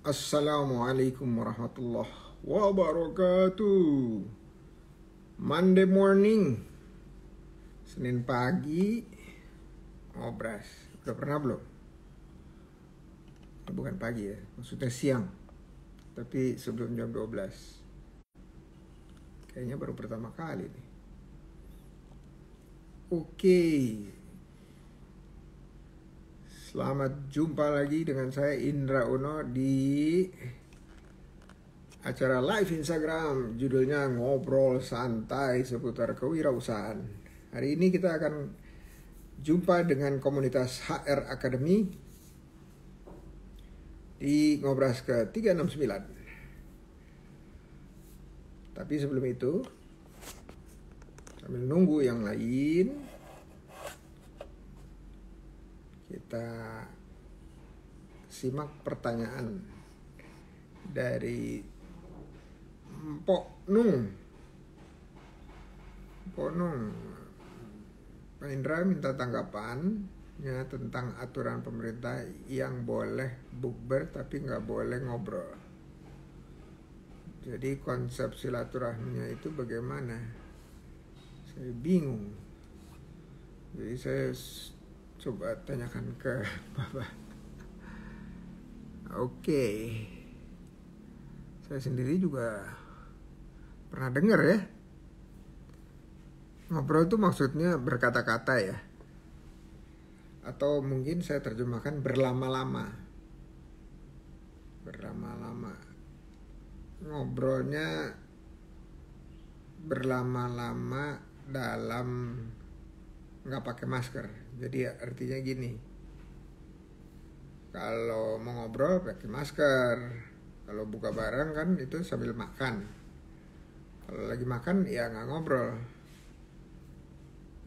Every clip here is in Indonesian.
Assalamualaikum warahmatullahi wabarakatuh. Monday morning, Senin pagi, ngobras. Udah pernah belum? Bukan pagi ya, maksudnya siang. Tapi sebelum jam 12. Kayaknya baru pertama kali nih. Oke. Selamat jumpa lagi dengan saya Indra Uno di acara live Instagram. Judulnya Ngobrol Santai Seputar Kewirausahaan. Hari ini kita akan jumpa dengan komunitas HR Academy di Ngobras ke 369. Tapi sebelum itu, sambil nunggu yang lain, kita simak pertanyaan dari Mpok Nung. Pak Indra minta tanggapannya tentang aturan pemerintah yang boleh bukber tapi nggak boleh ngobrol. Jadi konsep silaturahminya itu bagaimana? Saya bingung. Jadi saya coba tanyakan ke Bapak. Oke. Saya sendiri juga pernah dengar ya. Ngobrol itu maksudnya berkata-kata ya. Atau mungkin saya terjemahkan berlama-lama. Berlama-lama. Ngobrolnya berlama-lama dalam nggak pakai masker. Jadi artinya gini, kalau mau ngobrol pakai masker, kalau buka bareng kan itu sambil makan, kalau lagi makan ya nggak ngobrol.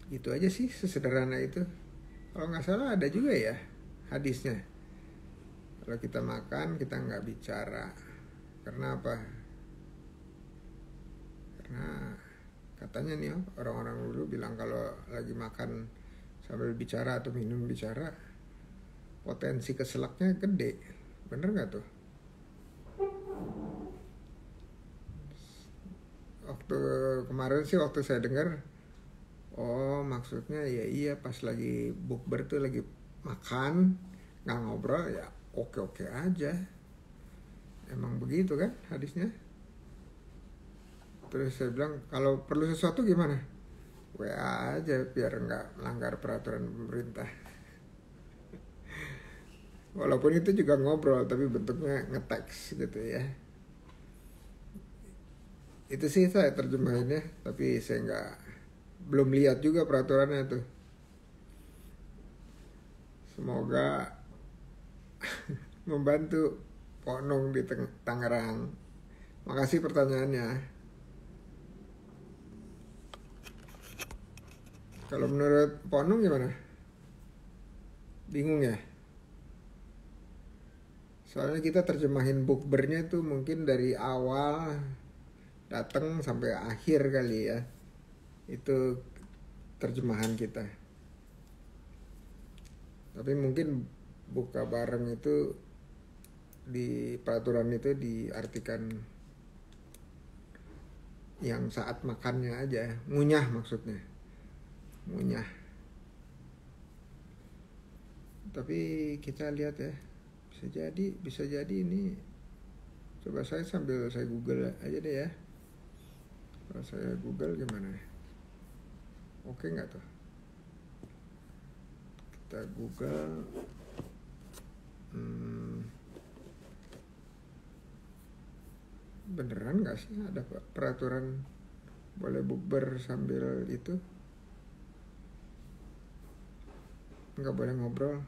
Gitu aja sih, sesederhana itu. Kalau nggak salah ada juga ya hadisnya, kalau kita makan kita nggak bicara. Karena apa? Karena katanya nih orang-orang dulu bilang kalau lagi makan sambil bicara atau minum bicara, potensi keselaknya gede. Bener gak tuh? Waktu kemarin sih waktu saya dengar, oh maksudnya ya iya pas lagi bukber tuh lagi makan gak ngobrol ya oke-oke aja. Emang begitu kan hadisnya. Terus saya bilang kalau perlu sesuatu gimana? WA aja biar nggak melanggar peraturan pemerintah. Walaupun itu juga ngobrol tapi bentuknya ngeteks gitu ya. Itu sih saya terjemahinnya, tapi saya belum lihat juga peraturannya tuh. Semoga membantu Ponong di Tangerang. Makasih pertanyaannya. Kalau menurut Ponong gimana? Bingung ya? Soalnya kita terjemahin bukbernya tuh mungkin dari awal datang sampai akhir kali ya. Itu terjemahan kita. Tapi mungkin buka bareng itu di peraturan itu diartikan yang saat makannya aja, ngunyah maksudnya, ngunyah. Tapi kita lihat ya, bisa jadi ini. Coba saya sambil saya Google aja deh ya. Kalau saya Google gimana? Oke nggak tuh? Kita Google. Beneran gak sih ada peraturan boleh bukber sambil itu? Nggak boleh ngobrol.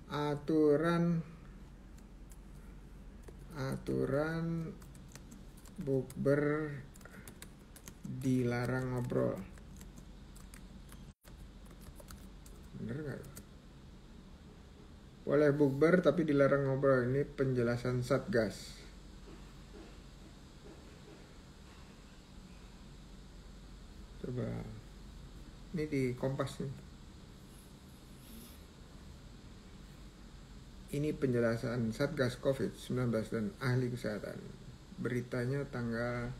Aturan bukber dilarang ngobrol. Bener gak? Boleh bukber tapi dilarang ngobrol. Ini penjelasan Satgas. Coba, ini di Kompas nih. Ini penjelasan Satgas COVID-19 dan ahli kesehatan. Beritanya tanggal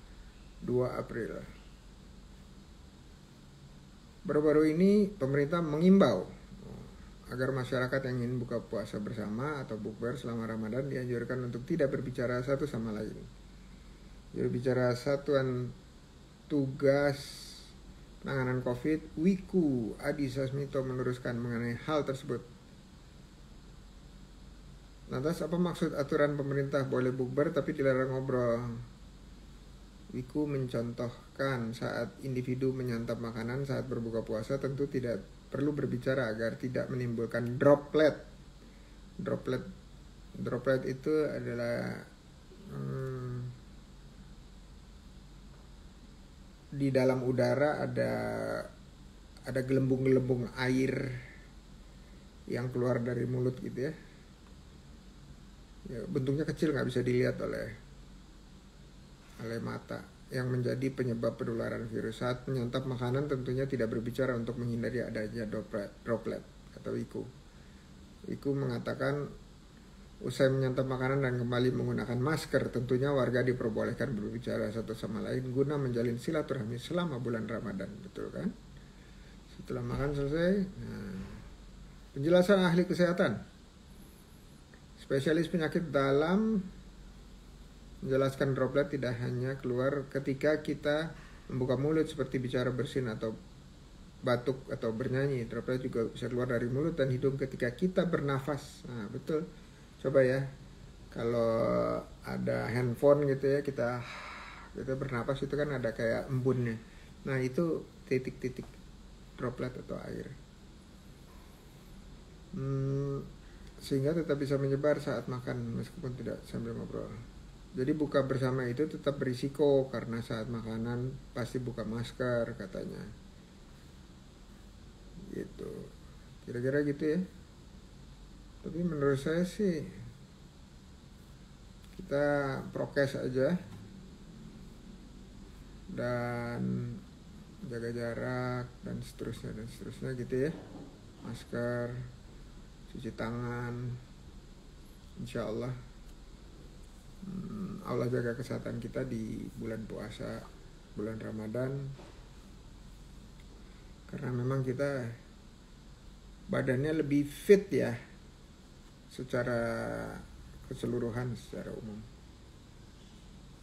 2 April. Baru-baru ini pemerintah mengimbau agar masyarakat yang ingin buka puasa bersama atau bukber selama Ramadan dianjurkan untuk tidak berbicara satu sama lain. Juru bicara Satuan Tugas Penanganan COVID, Wiku Adhisa Smito meluruskan mengenai hal tersebut. Lantas apa maksud aturan pemerintah boleh bukber tapi dilarang ngobrol? Wiku mencontohkan saat individu menyantap makanan saat berbuka puasa tentu tidak perlu berbicara agar tidak menimbulkan droplet. Droplet itu adalah di dalam udara ada gelembung-gelembung air yang keluar dari mulut gitu ya. Ya, bentuknya kecil, nggak bisa dilihat oleh mata, yang menjadi penyebab penularan virus. Saat menyantap makanan tentunya tidak berbicara untuk menghindari adanya droplet, kata Wiku. Wiku mengatakan usai menyantap makanan dan kembali menggunakan masker, tentunya warga diperbolehkan berbicara satu sama lain guna menjalin silaturahmi selama bulan Ramadan, betul kan? Setelah makan selesai, penjelasan ahli kesehatan. Spesialis penyakit dalam menjelaskan droplet tidak hanya keluar ketika kita membuka mulut seperti bicara bersin atau batuk atau bernyanyi. Droplet juga bisa keluar dari mulut dan hidung ketika kita bernafas. Nah, betul. Coba ya, kalau ada handphone gitu ya, kita bernapas itu kan ada kayak embunnya. Nah, itu titik-titik droplet atau air. Sehingga tetap bisa menyebar saat makan meskipun tidak sambil ngobrol. Jadi buka bersama itu tetap berisiko karena saat makanan pasti buka masker katanya. Gitu. Kira-kira gitu ya. Tapi menurut saya sih kita prokes aja dan jaga jarak dan seterusnya gitu ya. Masker, cuci tangan, insya Allah Allah jaga kesehatan kita di bulan puasa, bulan Ramadan, karena memang kita badannya lebih fit ya secara keseluruhan, secara umum.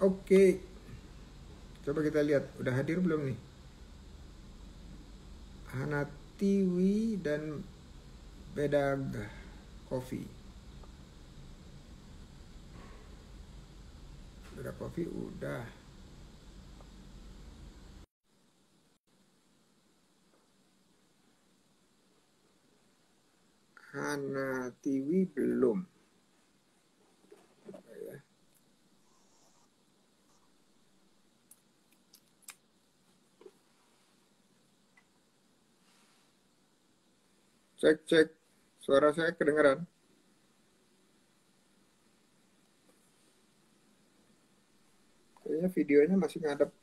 Oke, coba kita lihat udah hadir belum nih Hanatiwi dan Bedag Coffee. Bedag Coffee udah. Hanatiwi belum. Cek, suara saya kedengaran? Kayaknya videonya masih ngadep.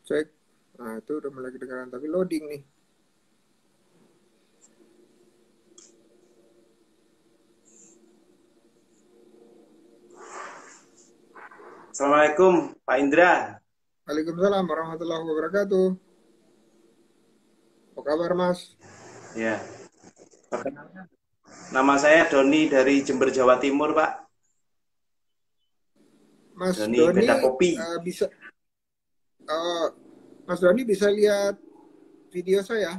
Cek, nah itu udah mulai kedengaran, tapi loading nih. Assalamualaikum Pak Indra. Waalaikumsalam warahmatullahi wabarakatuh. Apa kabar Mas? Ya. Nama saya Doni dari Jember, Jawa Timur, Pak. Mas Doni Doni Beda Kopi. Mas Doni bisa lihat video saya?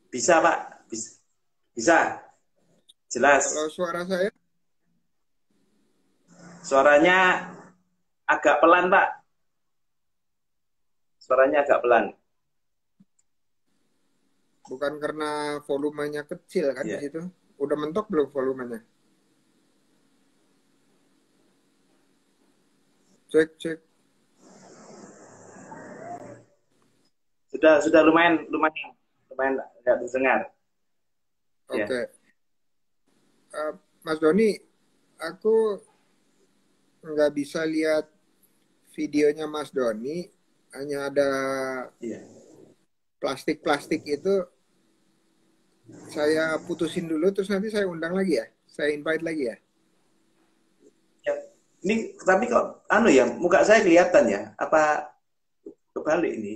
Bisa, Pak. Bisa. Jelas. Kalau suara saya? Suaranya agak pelan, Pak. Suaranya agak pelan. Bukan karena volumenya kecil kan Ya. di situ? Udah mentok belum volumenya? Cek. Sudah lumayan nggak terdengar. Oke. Ya. Mas Doni, aku nggak bisa lihat videonya Mas Doni hanya ada Iya. plastik-plastik itu, saya putusin dulu terus nanti saya undang lagi ya. Saya invite lagi ya. Ya. Ini tapi kok anu ya, muka saya kelihatan ya? Apa kebalik ini?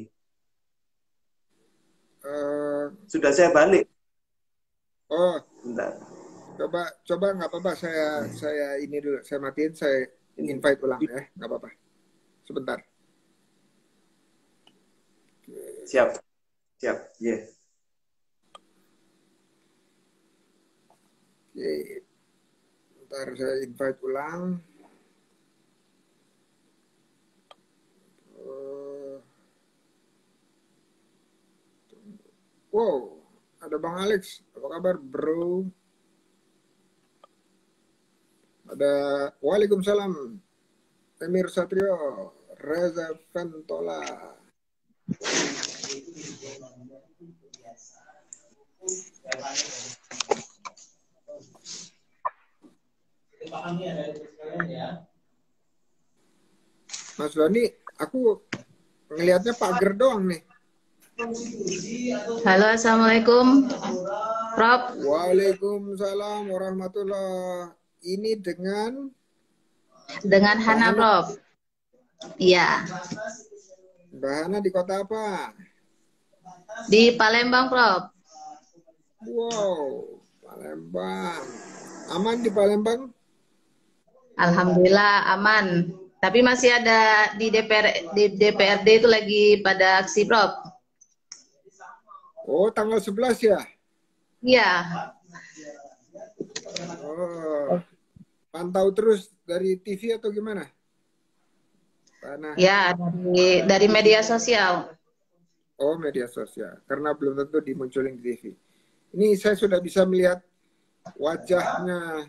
Eh, Sudah saya balik. oh, Bentar. coba nggak apa-apa, saya ini dulu, saya matiin, saya Ini. invite ulang ya, nggak apa-apa. Sebentar. Siap. Siap. Iya. Oke, ntar saya invite ulang. Eh, wow, ada Bang Alex. Apa kabar, bro? Ada Waalaikumsalam. Emir Satrio, Reza Ventola. Mas Doni, aku ngelihatnya pagar doang nih. Halo, Assalamualaikum, Prof. Waalaikumsalam warahmatullah. Ini dengan Hana, Prof. Iya, Mbak Hana di kota apa? di Palembang, Prof. Wow, Palembang. Aman di Palembang? Alhamdulillah aman. Tapi masih ada di DPRD itu lagi pada aksi, Prof. Oh, tanggal 11 ya? Iya, Oh, pantau terus dari TV atau gimana? Karena ya dari media sosial. oh, media sosial. Karena belum tentu dimunculin di TV. Ini saya sudah bisa melihat wajahnya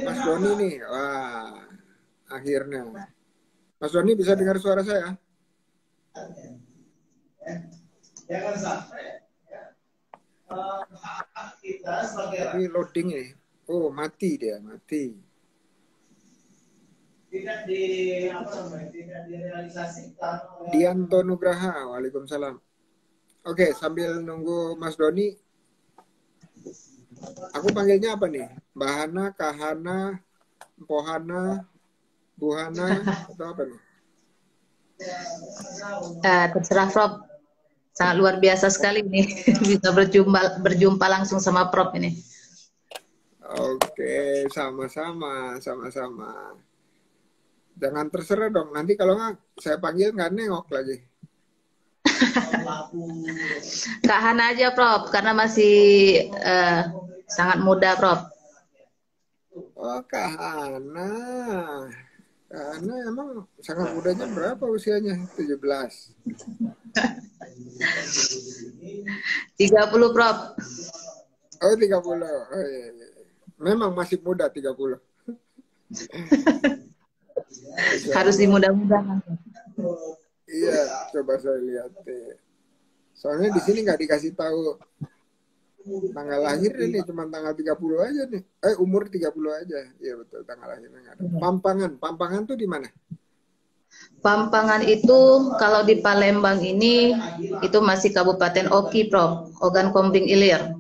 Mas Doni nih. Wah, akhirnya. Mas Doni bisa dengar suara saya? Tapi loading ini. Oh, mati dia, mati. Tidak direalisasikan oleh Dianto Nugraha, Waalaikumsalam. Oke, sambil nunggu Mas Doni, aku panggilnya apa nih? Mbak Hana, Kahana, Pohana, Buhana, atau apa nih? Terserah, Prof. Sangat luar biasa sekali ini bisa berjumpa langsung sama Prof ini. Oke, sama-sama, sama-sama. Jangan terserah dong, nanti kalau nggak saya panggil nggak nengok lagi. Kak Hana aja, Prof, karena masih sangat muda, Prof. Oh, Kak Hana. Kak Hana emang sangat mudanya berapa usianya? 17. 30, Prof. Oh, 30. Oh, iya, iya. Memang masih muda 30. Harus dimudah-mudahan. Iya, coba saya lihat deh. Soalnya di sini nggak dikasih tahu tanggal lahir ini, cuma tanggal 30 aja nih. Umur 30 aja. Iya betul, tanggal lahirnya nggak ada. Pampangan tuh di mana? Pampangan itu kalau di Palembang ini itu masih Kabupaten Oki, Prof. Ogan Kombing Ilir.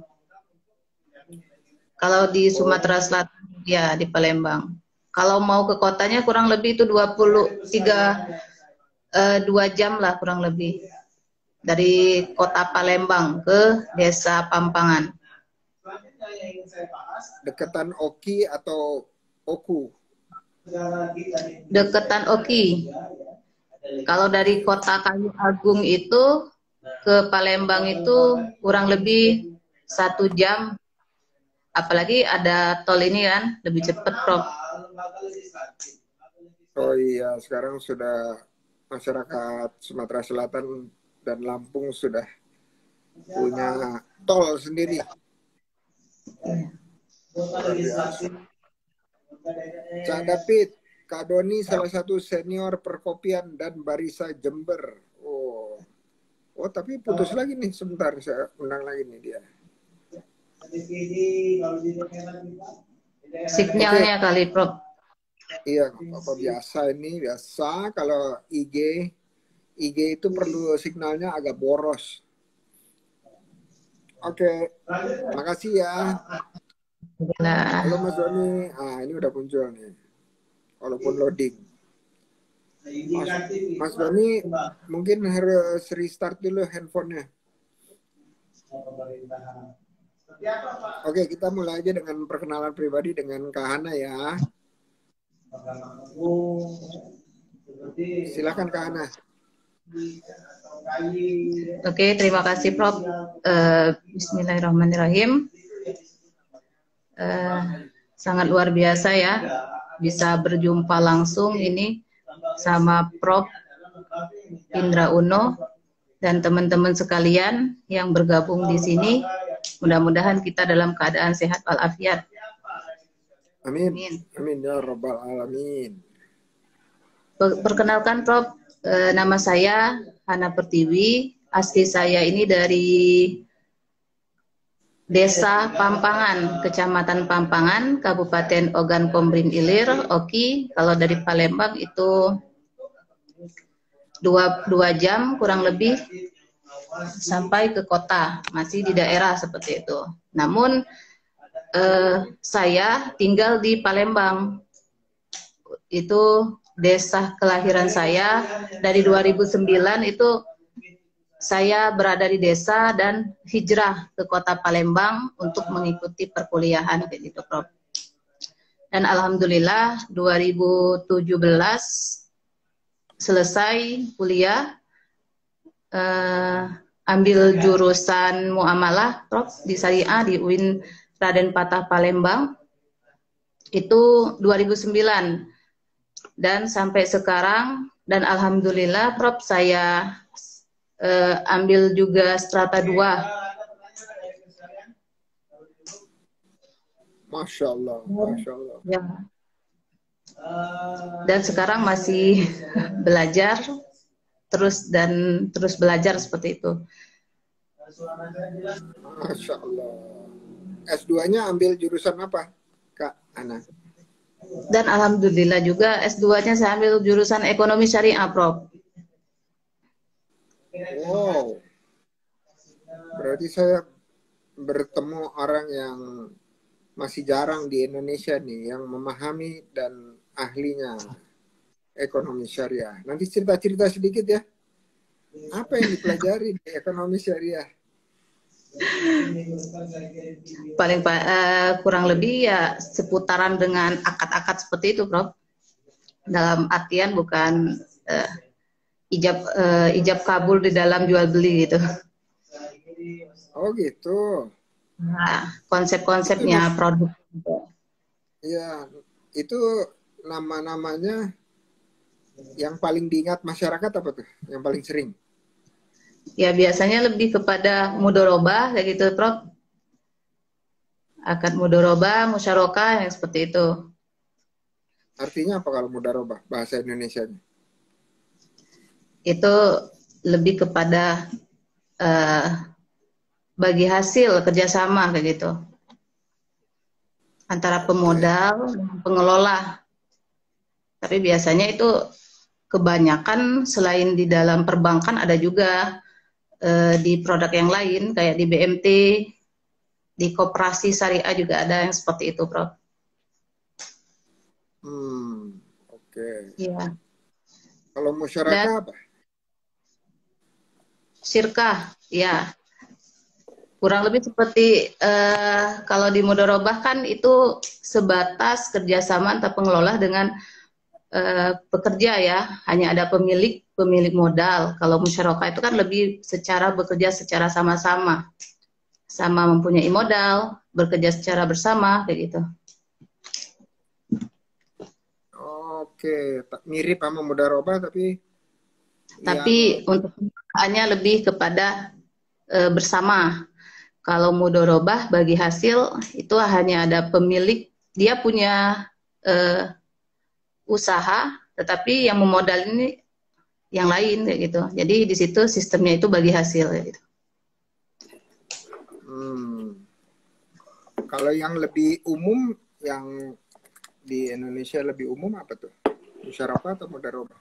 Kalau di Sumatera Selatan ya di Palembang. Kalau mau ke kotanya kurang lebih itu 2 jam lah kurang lebih. Dari kota Palembang ke desa Pampangan. Deketan Oki atau Oku? Deketan Oki. Kalau dari kota Kayu Agung itu ke Palembang itu kurang lebih 1 jam. Apalagi ada tol ini kan, lebih cepat, Prof. Oh iya, sekarang sudah masyarakat Sumatera Selatan dan Lampung sudah punya tol sendiri. Cak David, Kak Doni salah satu senior perkopian dan barista Jember. Oh, tapi putus lagi nih, sebentar saya undang lagi nih dia. Signalnya kali, Prof. Iya, apa biasa ini biasa kalau IG itu perlu signalnya agak boros. Oke, makasih ya. Halo Nah, Mas Doni, ini udah muncul nih, walaupun loading. Mas Doni mungkin harus restart dulu handphonenya. Oke, kita mulai aja dengan perkenalan pribadi dengan Kak Hana ya. Silakan Kak Hana. Oke, terima kasih Prof. Bismillahirrahmanirrahim. Sangat luar biasa ya, bisa berjumpa langsung ini sama Prof. Indra Uno dan teman-teman sekalian yang bergabung di sini. Mudah-mudahan kita dalam keadaan sehat walafiat. Amin. Amin. Amin ya Rabbal Alamin. Perkenalkan Prof, nama saya Hana Pertiwi. Asli saya ini dari Desa Pampangan, Kecamatan Pampangan, Kabupaten Ogan Komering Ilir, Oki. Kalau dari Palembang itu 2 jam kurang lebih sampai ke kota, masih di daerah seperti itu. Namun saya tinggal di Palembang, itu desa kelahiran saya. Dari 2009 itu saya berada di desa dan hijrah ke kota Palembang untuk mengikuti perkuliahan kayak gitu, Prof. Dan alhamdulillah 2017 selesai kuliah, ambil jurusan muamalah, Prof, di Syariah di UIN Raden Patah Palembang. Itu 2009 dan sampai sekarang, dan alhamdulillah Prof saya ambil juga strata 2. Masya Allah, Masya Allah. Ya. Dan sekarang masih belajar terus belajar seperti itu. Masya Allah. S2-nya ambil jurusan apa, Kak Ana? Dan alhamdulillah juga S2-nya saya ambil jurusan ekonomi syariah, Prof. Wow. Berarti saya bertemu orang yang masih jarang di Indonesia nih, yang memahami dan ahlinya ekonomi syariah. Nanti cerita-cerita sedikit ya. Apa yang dipelajari di ekonomi syariah? Paling kurang lebih ya seputaran dengan akad-akad seperti itu, Prof. Dalam artian bukan ijab kabul di dalam jual beli gitu. Oh gitu. Nah, konsep-konsepnya produk. Iya, itu nama-namanya yang paling diingat masyarakat apa tuh? Yang paling sering? Ya biasanya lebih kepada mudorobah kayak gitu, Prof. Akad mudorobah, musyarakah yang seperti itu. Artinya apa kalau mudharabah bahasa Indonesianya? Itu lebih kepada bagi hasil kerjasama kayak gitu antara pemodal dan pengelola. Tapi biasanya itu kebanyakan selain di dalam perbankan ada juga di produk yang lain kayak di BMT, di koperasi syariah juga ada yang seperti itu, Prof. Oke. Iya. Kalau musyarakah apa? Syirkah, ya. Kurang lebih seperti kalau di mudharabah kan itu sebatas kerjasama antara pengelola dengan pekerja ya, hanya ada pemilik modal. Kalau musyarakah itu kan lebih secara bekerja secara sama-sama, sama mempunyai modal, bekerja secara bersama kayak gitu. Oke, mirip sama mudharabah tapi untuk penggunaannya lebih kepada bersama. Kalau mudharabah bagi hasil itu hanya ada pemilik, dia punya usaha, tetapi yang memodal ini yang lain kayak gitu. Jadi di situ sistemnya itu bagi hasil kayak gitu. Kalau yang lebih umum yang di Indonesia lebih umum apa tuh? Musyarakah atau mudharabah?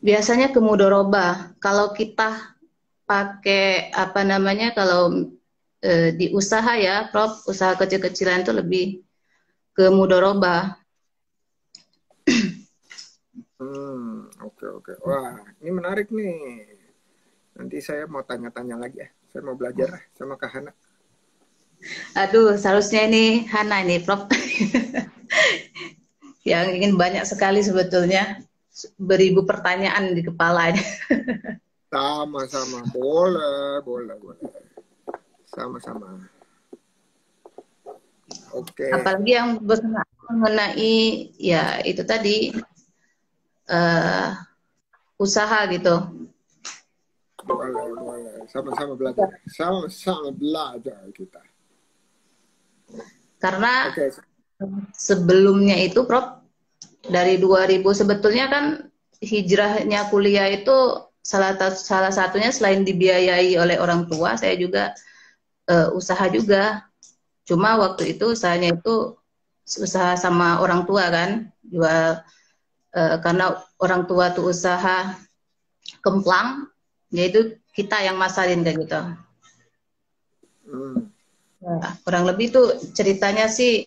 Biasanya ke mudharabah. Kalau kita pakai apa namanya, kalau di usaha ya, Prof, usaha kecil-kecilan itu lebih ke mudharabah. Oke oke. Wah, ini menarik nih. Nanti saya mau tanya-tanya lagi ya. Saya mau belajar sama Kak Hana. Aduh, seharusnya ini Hana ini, Prof. Yang ingin banyak sekali sebetulnya, beribu pertanyaan di kepalanya. Sama-sama, boleh. Sama-sama. Oke. Apalagi yang mengenai ya itu tadi usaha gitu. Boleh. Sama-sama belajar. Sama-sama belajar kita. Karena sebelumnya itu, Prof, dari 2000 sebetulnya kan hijrahnya kuliah itu salah satunya selain dibiayai oleh orang tua, saya juga usaha juga. Cuma waktu itu usahanya itu usaha sama orang tua kan, jual karena orang tua tuh usaha kemplang, yaitu kita yang masarin kayak gitu. Nah, kurang lebih tuh ceritanya sih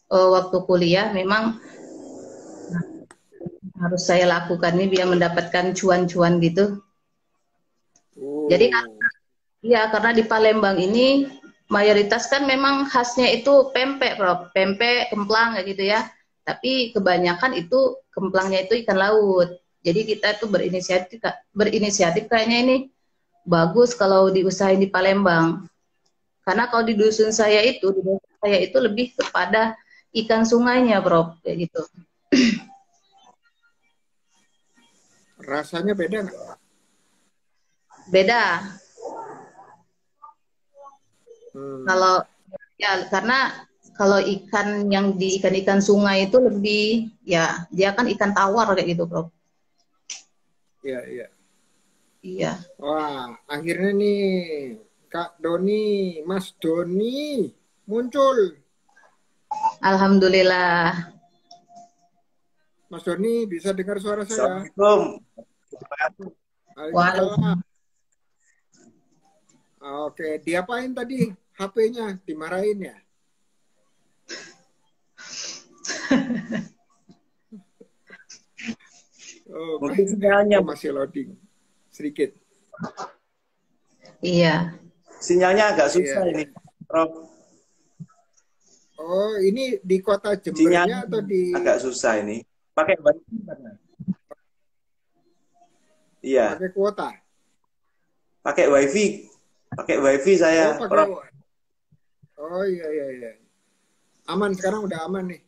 waktu kuliah memang harus saya lakukan ini biar mendapatkan cuan-cuan gitu. Jadi ya karena di Palembang ini mayoritas kan memang khasnya itu pempek, Prof. Pempek, kemplang kayak gitu ya. Tapi kebanyakan itu kemplangnya itu ikan laut. Jadi kita tuh berinisiatif kayaknya ini bagus kalau diusahain di Palembang. Karena kalau di dusun saya itu, lebih kepada ikan sungainya, Prof, kayak gitu. Rasanya beda nggak? Beda. Kalau ya karena kalau ikan yang di ikan sungai itu lebih ya dia kan ikan tawar kayak gitu, Prof. Iya. Iya. Wah, akhirnya nih Kak Doni, Mas Doni muncul. Alhamdulillah. Mas Doni bisa dengar suara saya? Assalamualaikum. Waalaikumsalam. Oke, diapain tadi HP-nya? Dimarahin ya? Mungkin sinyalnya masih loading sedikit. Iya. Sinyalnya agak susah ini, Prof. Oh, ini di kota Jembernya Sinyalnya atau di agak susah ini. Pakai wifi karena. Iya. Pakai kuota. Pakai wifi. Pakai wifi saya, Prof. Oh iya. Aman sekarang, udah aman nih.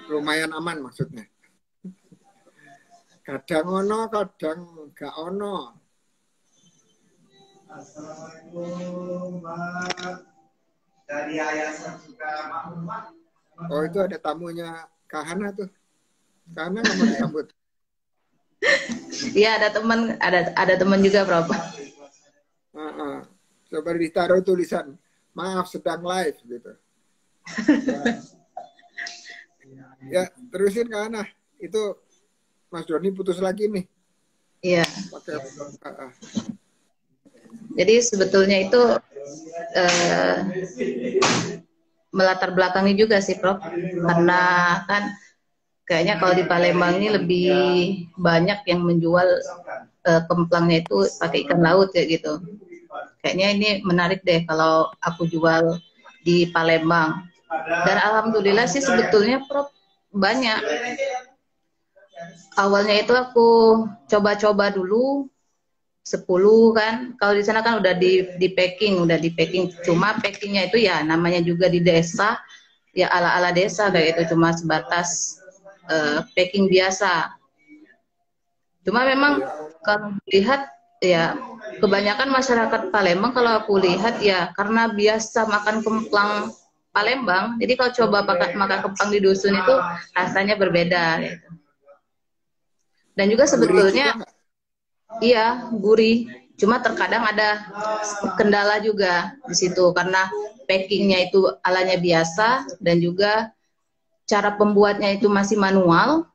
Lumayan aman maksudnya. Kadang ono, kadang gak ono. Assalamualaikum, Mbak. Dari Yayasan Suka Maklumat. Oh, itu ada tamunya Kak Hana tuh. Kak Hana nggak mau disambut. Iya, ada teman juga, Prof. Coba ditaruh tulisan, maaf sedang live gitu. Ya, terusin Kak Hana. Itu Mas Doni putus lagi nih. Iya. Pakai Jadi sebetulnya itu melatar belakangi juga sih, Prof. Karena kan kayaknya kalau di Palembang ini lebih banyak yang menjual kemplangnya itu pakai ikan laut kayak gitu. Kayaknya ini menarik deh kalau aku jual di Palembang. Dan alhamdulillah sih sebetulnya, Prof, banyak. Awalnya itu aku coba-coba dulu 10 kan. Kalau di sana kan udah di packing. Cuma packingnya itu ya namanya juga di desa, ya ala-ala desa kayak itu, cuma sebatas packing biasa. Cuma memang kalau lihat ya kebanyakan masyarakat Palembang kalau aku lihat ya karena biasa makan kemplang Palembang, jadi kalau coba makan kemplang di dusun itu rasanya berbeda gitu. Dan juga sebetulnya iya, gurih. Cuma terkadang ada kendala juga di situ karena packingnya itu alanya biasa dan juga cara pembuatnya itu masih manual.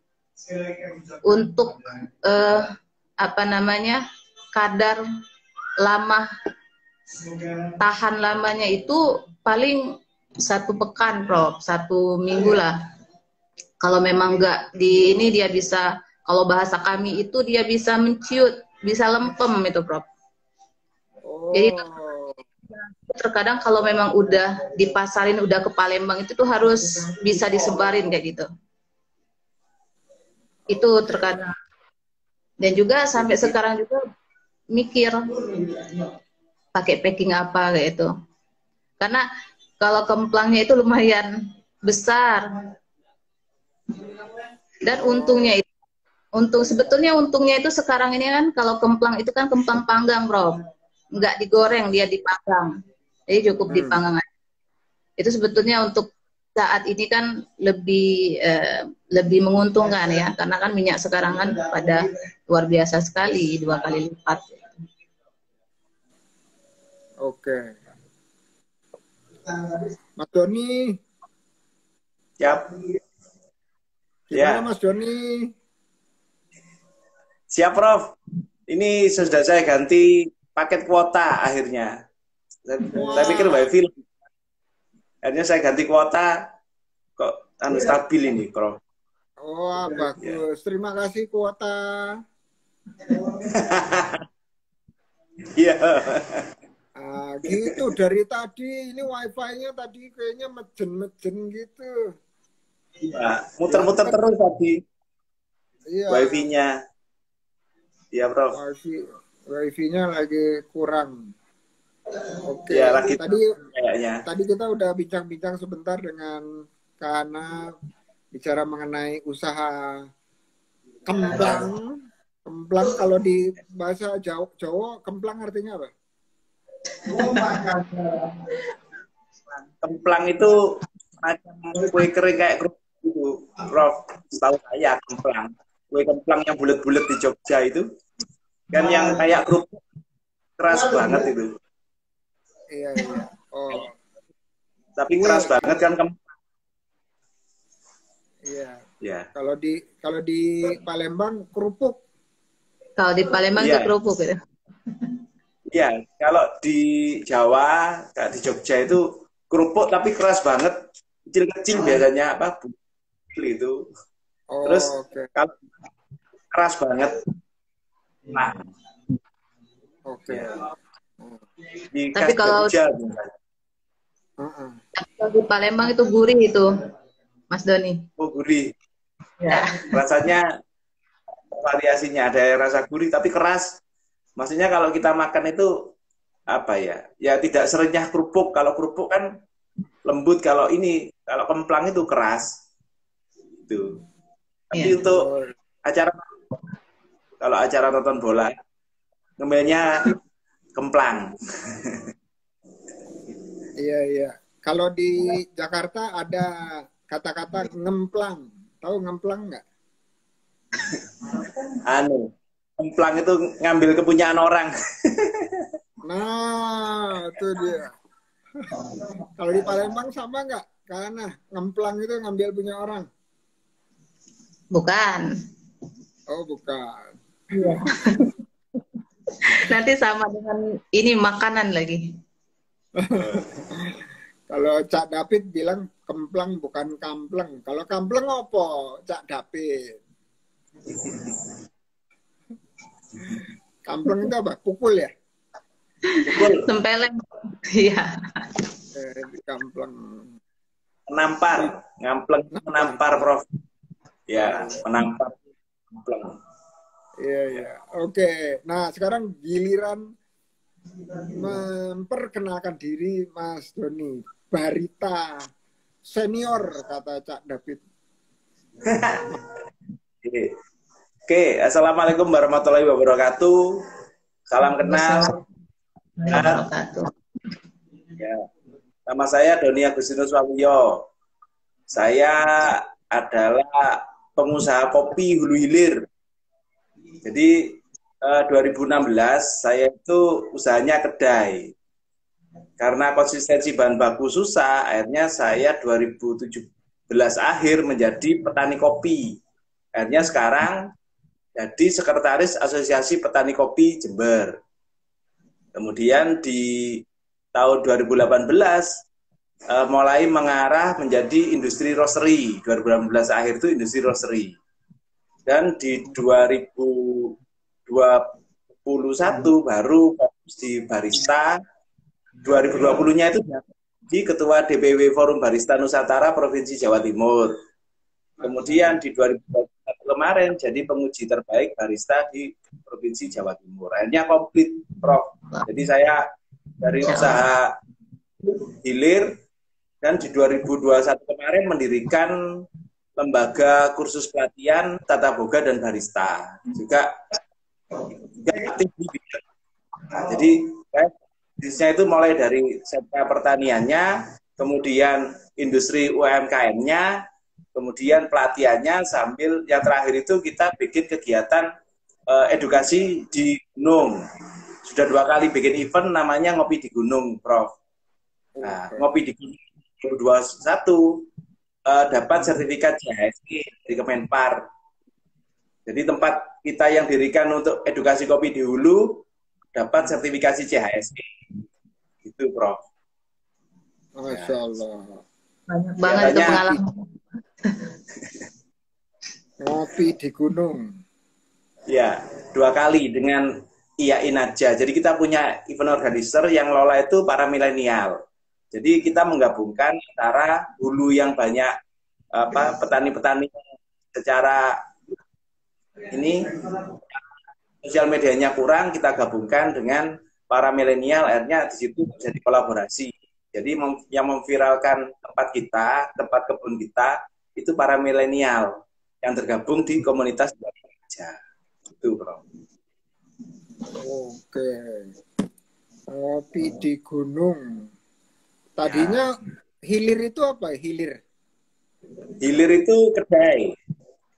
Untuk apa namanya, kadar lama tahan lamanya itu paling 1 pekan, Prof, 1 minggu lah. Kalau memang enggak di ini dia bisa, kalau bahasa kami itu dia bisa menciut, bisa lempem itu, Prof. Jadi terkadang kalau memang udah dipasarin, udah ke Palembang itu tuh harus bisa disebarin kayak gitu. Itu terkadang. Dan juga sampai sekarang juga mikir pakai packing apa kayak itu. Karena kalau kemplangnya itu lumayan besar. Dan sebetulnya untungnya itu sekarang ini kan kalau kemplang itu kan kemplang panggang, Bro. Nggak digoreng, dia dipanggang. Jadi cukup dipanggang aja. Itu sebetulnya untuk saat ini kan lebih menguntungkan ya, karena kan minyak sekarang kan pada luar biasa sekali, 2 kali lipat. Oke. Mas Doni. Siap. Gimana Ya. Mas Doni? Siap, Prof. Ini sudah saya ganti paket kuota akhirnya. Saya pikir wifi. Akhirnya saya ganti kuota, kok stabil ini, Prof. Oh, bagus. Ya. Terima kasih kuota. Iya. Gitu dari tadi, ini wifi-nya tadi kayaknya mejen-mejen gitu. Iya, muter-muter terus tadi. Iya. Wifi-nya. Iya, Prof. Wifi-nya lagi kurang. Oke. Ya, lagi tadi kita udah bincang-bincang sebentar dengan Kak Hana, bicara mengenai usaha kemplang. Kemplang kalau di bahasa Jawa kemplang artinya apa? Kemplang itu macam kue kering kayak kerupuk gitu, Prof. Setahu saya kemplang. Kue kemplang yang bulat-bulat di Jogja itu kan yang kayak kerupuk keras banget itu. Iya. Oh. Tapi keras banget kan kemplang. Iya. Ya. Kalau di Palembang kerupuk. Kalau di Palembang itu kerupuk ya. Iya, kalau di Jawa, kayak di Jogja itu kerupuk tapi keras banget, kecil-kecil biasanya apa? Bukil itu. Terus kalau keras banget. Nah. Oke. Tapi kalau di Palembang itu gurih itu, Mas Doni. Oh, gurih. Ya. Rasanya variasinya ada yang rasa gurih tapi keras. Maksudnya kalau kita makan itu apa ya? Ya tidak serenyah kerupuk. Kalau kerupuk kan lembut, kalau kemplang itu keras. Itu. Tapi untuk kalau acara nonton bola ngemilnya kemplang. Iya. Kalau di Jakarta ada kata-kata ngemplang. Tahu ngemplang nggak? Kemplang itu ngambil kepunyaan orang. Nah, itu dia. Kalau di Palembang sama nggak? Karena ngemplang itu ngambil punya orang. Bukan. Oh, bukan. Iya. Nanti sama dengan ini makanan lagi. Kalau Cak David bilang kemplang bukan kampleng. Kalau kampleng apa, Cak David? Kampleng itu apa? Pukul ya? Pukul. Tempeleng. Iya. Kampleng. Menampar. Ngampleng menampar, Prof. Ya, menampar. Kampleng. Iya. Oke. Nah, sekarang giliran memperkenalkan diri Mas Doni. Barita senior, kata Cak David. Oke, assalamualaikum warahmatullahi wabarakatuh. Salam kenal. Ya, nama saya Doni Agustinus Waluyo. Saya adalah pengusaha kopi hulu hilir. Jadi 2016 saya itu usahanya kedai. Karena konsistensi bahan baku susah, akhirnya saya 2017 akhir menjadi petani kopi. Akhirnya sekarang jadi sekretaris Asosiasi Petani Kopi Jember. Kemudian di tahun 2018 mulai mengarah menjadi industri roastery. 2018 akhir itu industri roastery. Dan di 2021 baru fokus di barista. 2020-nya itu di Ketua DPW Forum Barista Nusantara Provinsi Jawa Timur. Kemudian di 2021 kemarin jadi penguji terbaik barista di Provinsi Jawa Timur. Akhirnya komplit, Prof. Jadi saya dari usaha hilir dan di 2021 kemarin mendirikan lembaga kursus pelatihan tata boga dan barista. Juga aktif di bidang. Nah, jadi bisnisnya itu mulai dari sektor pertaniannya, kemudian industri UMKM-nya, kemudian pelatihannya, sambil yang terakhir itu kita bikin kegiatan edukasi di gunung. Sudah 2 kali bikin event namanya Ngopi di Gunung, Prof. Nah, Ngopi di Gunung 2021 dapat sertifikat CHSI dari Kemenpar. Jadi tempat kita yang dirikan untuk edukasi kopi di hulu dapat sertifikasi CHSI. Gitu, Prof. Masya Allah. Banyak banget itu pengalaman. Ngopi di gunung. Ya, 2 kali dengan iyain aja. Jadi kita punya event organizer yang lola itu para milenial. Jadi kita menggabungkan antara hulu yang banyak petani-petani secara ini sosial medianya kurang, kita gabungkan dengan para milenial, akhirnya di situ jadi kolaborasi. Jadi yang memviralkan tempat kita, tempat kebun kita itu para milenial yang tergabung di komunitas aja. Itu, Bro. Oke. Ngopi di gunung. Tadinya hilir itu apa? Hilir. Hilir itu kedai.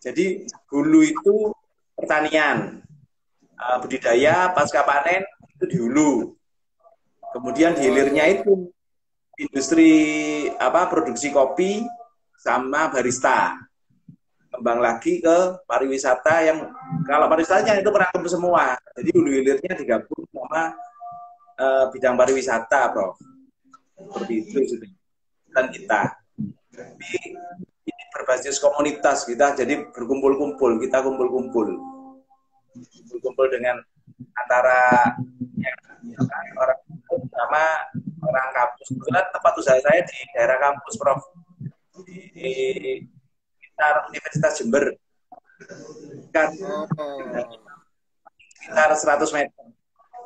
Jadi hulu itu pertanian. Budidaya pasca panen itu di hulu. Kemudian di hilirnya itu industri produksi kopi sama barista. Kembang lagi ke pariwisata yang kalau pariwisatanya itu merangkum semua. Jadi hulu hilirnya digabung sama bidang pariwisata, Prof. Seperti itu sudah. Dan kita ini berbasis komunitas kita, jadi berkumpul-kumpul, kita kumpul-kumpul dengan antara orang sama orang kampus. Kebetulan tempat usaha saya di daerah kampus, Prof. Di sekitar Universitas Jember. Kan sekitar 100 meter.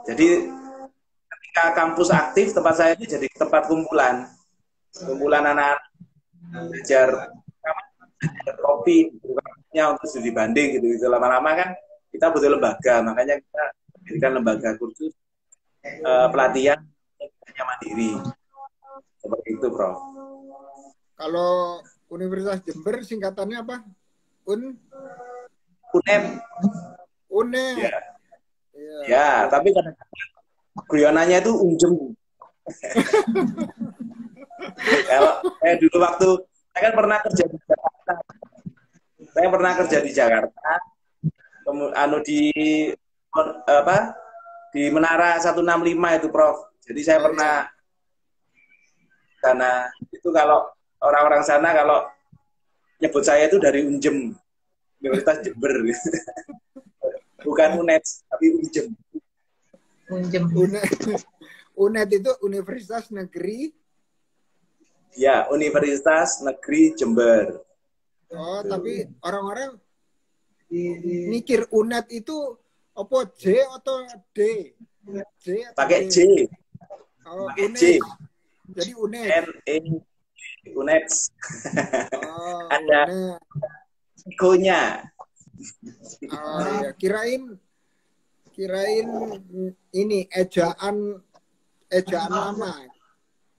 Jadi ketika kampus aktif, tempat saya itu jadi tempat kumpulan anak belajar kopi, untuk studi banding gitu. Lama-lama kan kita butuh lembaga, makanya kita berikan lembaga kursus pelatihan mandiri. Seperti itu, Prof. Kalau Universitas Jember singkatannya apa? UNED. UNED. Ya. Ya, tapi kadang-kadang guyonannya itu unjem. Kalau dulu waktu saya kan pernah kerja di Jakarta. Di Menara 165 itu, Prof. Jadi saya pernah sana itu, kalau orang-orang sana kalau nyebut saya itu dari Unjem, Universitas Jember. Bukan UNED, tapi Unjem. UNED itu Universitas Negeri. Ya, Universitas Negeri Jember. Oh, tapi orang-orang mikir UNED itu apa, J atau D? J atau pakai D? J. Oh, pakai UNED. J. Jadi UNED. UNED. Oh, ada ikonya. Oh, ya. Kirain ini ejaan nama.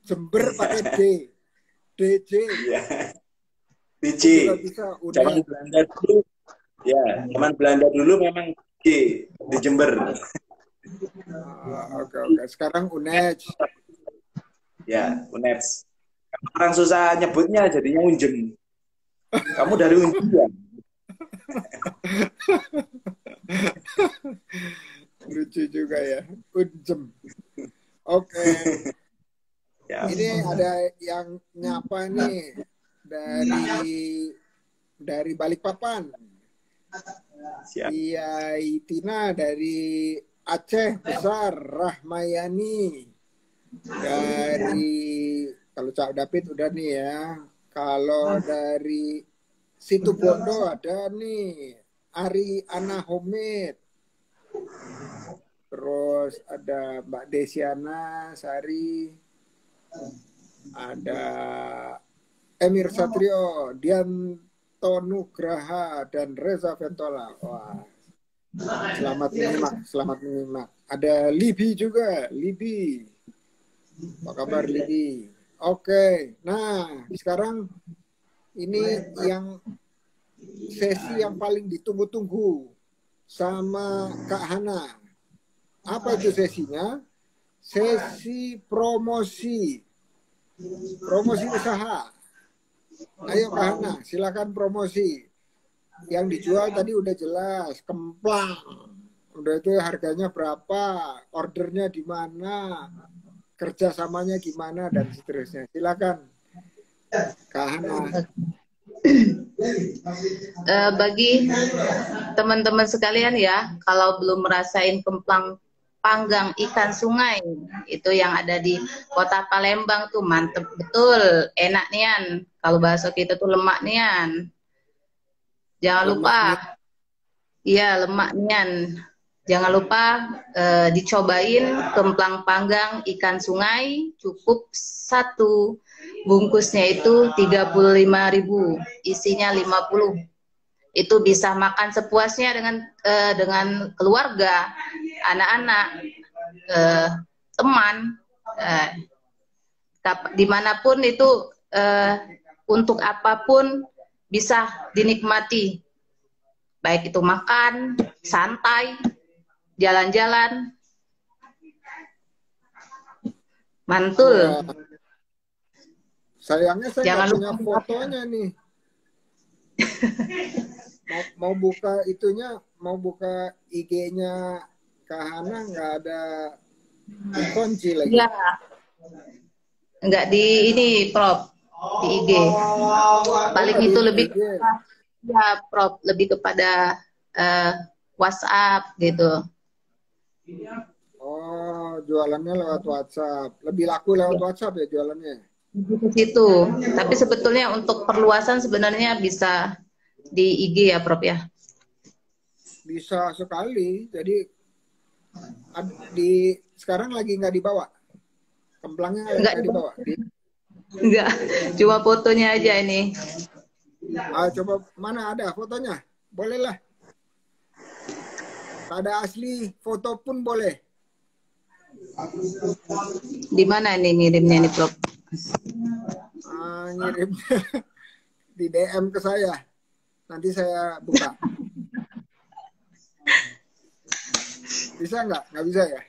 Jember pakai D. DJ. Ya. DJ. Bisa, Zaman Belanda dulu. Ya, zaman Belanda dulu memang di Jember. Oke, oke. Sekarang UNED. Ya, UNED. Orang susah nyebutnya jadinya Unjem. Kamu dari Unjem ya? Lucu juga ya. Unjem. Oke. Ya. Ini ada yang nyapa nih dari Balikpapan. Siap. Iya, Tina dari Aceh Besar, Rahmayani dari, kalau Cak David udah nih ya. Kalau dari Situbondo ada nih Ari Ana Homid. Terus ada Mbak Desiana Sari, ada Emir Satrio, Dianto Nugraha, dan Reza Ventola. Wah, selamat menyimak, selamat menyimak. Ada Libi juga, Libi. Apa kabar Libi? Oke, nah sekarang ini yang sesi yang paling ditunggu-tunggu sama Kak Hana. Apa itu sesinya? Sesi promosi usaha. Ayo Kak Hana, silakan promosi. Yang dijual tadi udah jelas, kemplang. Udah itu harganya berapa, ordernya di mana, kerjasamanya gimana, dan seterusnya. Silakan Kak Hana. Bagi teman-teman sekalian ya, kalau belum merasain kemplang panggang ikan sungai itu yang ada di kota Palembang tuh mantep betul, enak nian. Kalau bahasa kita tuh lemak nian. Jangan lupa, iya lemak nian. Jangan lupa dicobain kemplang panggang ikan sungai, cukup 1 bungkusnya itu 35.000, isinya 50. Itu bisa makan sepuasnya dengan keluarga, anak-anak, teman, dimanapun itu, untuk apapun bisa dinikmati, baik itu makan, santai, jalan-jalan, mantul. Sayangnya saya Jangan nggak punya fotonya nih. mau buka itunya, mau buka IG-nya Kak Hana, nggak ada dikunci lagi. Ya, nggak di ini, Prof, di IG. Paling itu lebih ya, Prof, lebih kepada WhatsApp gitu. Oh, jualannya lewat WhatsApp. Lebih laku lewat WhatsApp ya jualannya? Ke situ. Tapi sebetulnya untuk perluasan sebenarnya bisa di IG ya, Prof ya. Bisa sekali. Jadi sekarang lagi nggak dibawa. Kemplangnya nggak dibawa. Enggak, cuma fotonya aja ini. Coba mana ada fotonya? Bolehlah. Ada asli foto pun boleh. Di mana nih ngirimnya nih, Prof? Ngirimnya di DM ke saya. Nanti saya buka. Bisa nggak? Nggak bisa ya?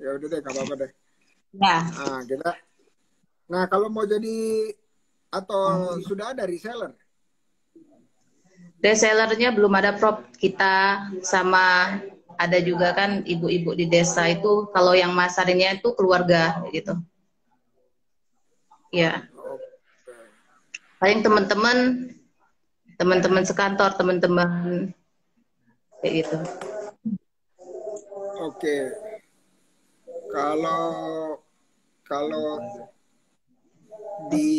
Ya udah deh, nggak apa-apa deh. Ya. Nah, kalau mau jadi atau sudah ada reseller? Resellernya belum ada, Prof. Kita sama ada juga kan ibu-ibu di desa itu, kalau yang masarinnya itu keluarga gitu. Ya. Paling teman-teman sekantor, teman-teman kayak gitu. Oke. Kalau di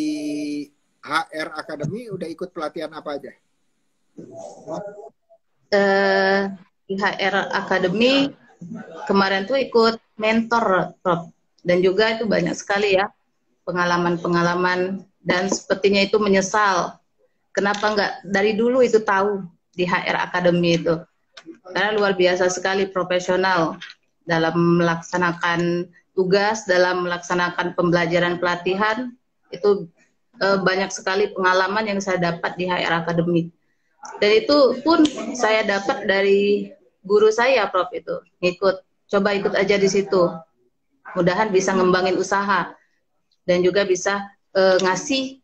HR Academy udah ikut pelatihan apa aja? Di HR Academy kemarin tuh ikut mentor, Prof. Dan juga itu banyak sekali ya pengalaman-pengalaman, dan sepertinya itu menyesal. Kenapa nggak dari dulu itu tahu di HR Academy itu? Karena luar biasa sekali profesional dalam melaksanakan tugas, dalam melaksanakan pembelajaran pelatihan. Itu banyak sekali pengalaman yang saya dapat di HR Academy. Dan itu pun saya dapat dari guru saya Prof itu coba ikut aja di situ, mudahan bisa ngembangin usaha dan juga bisa ngasih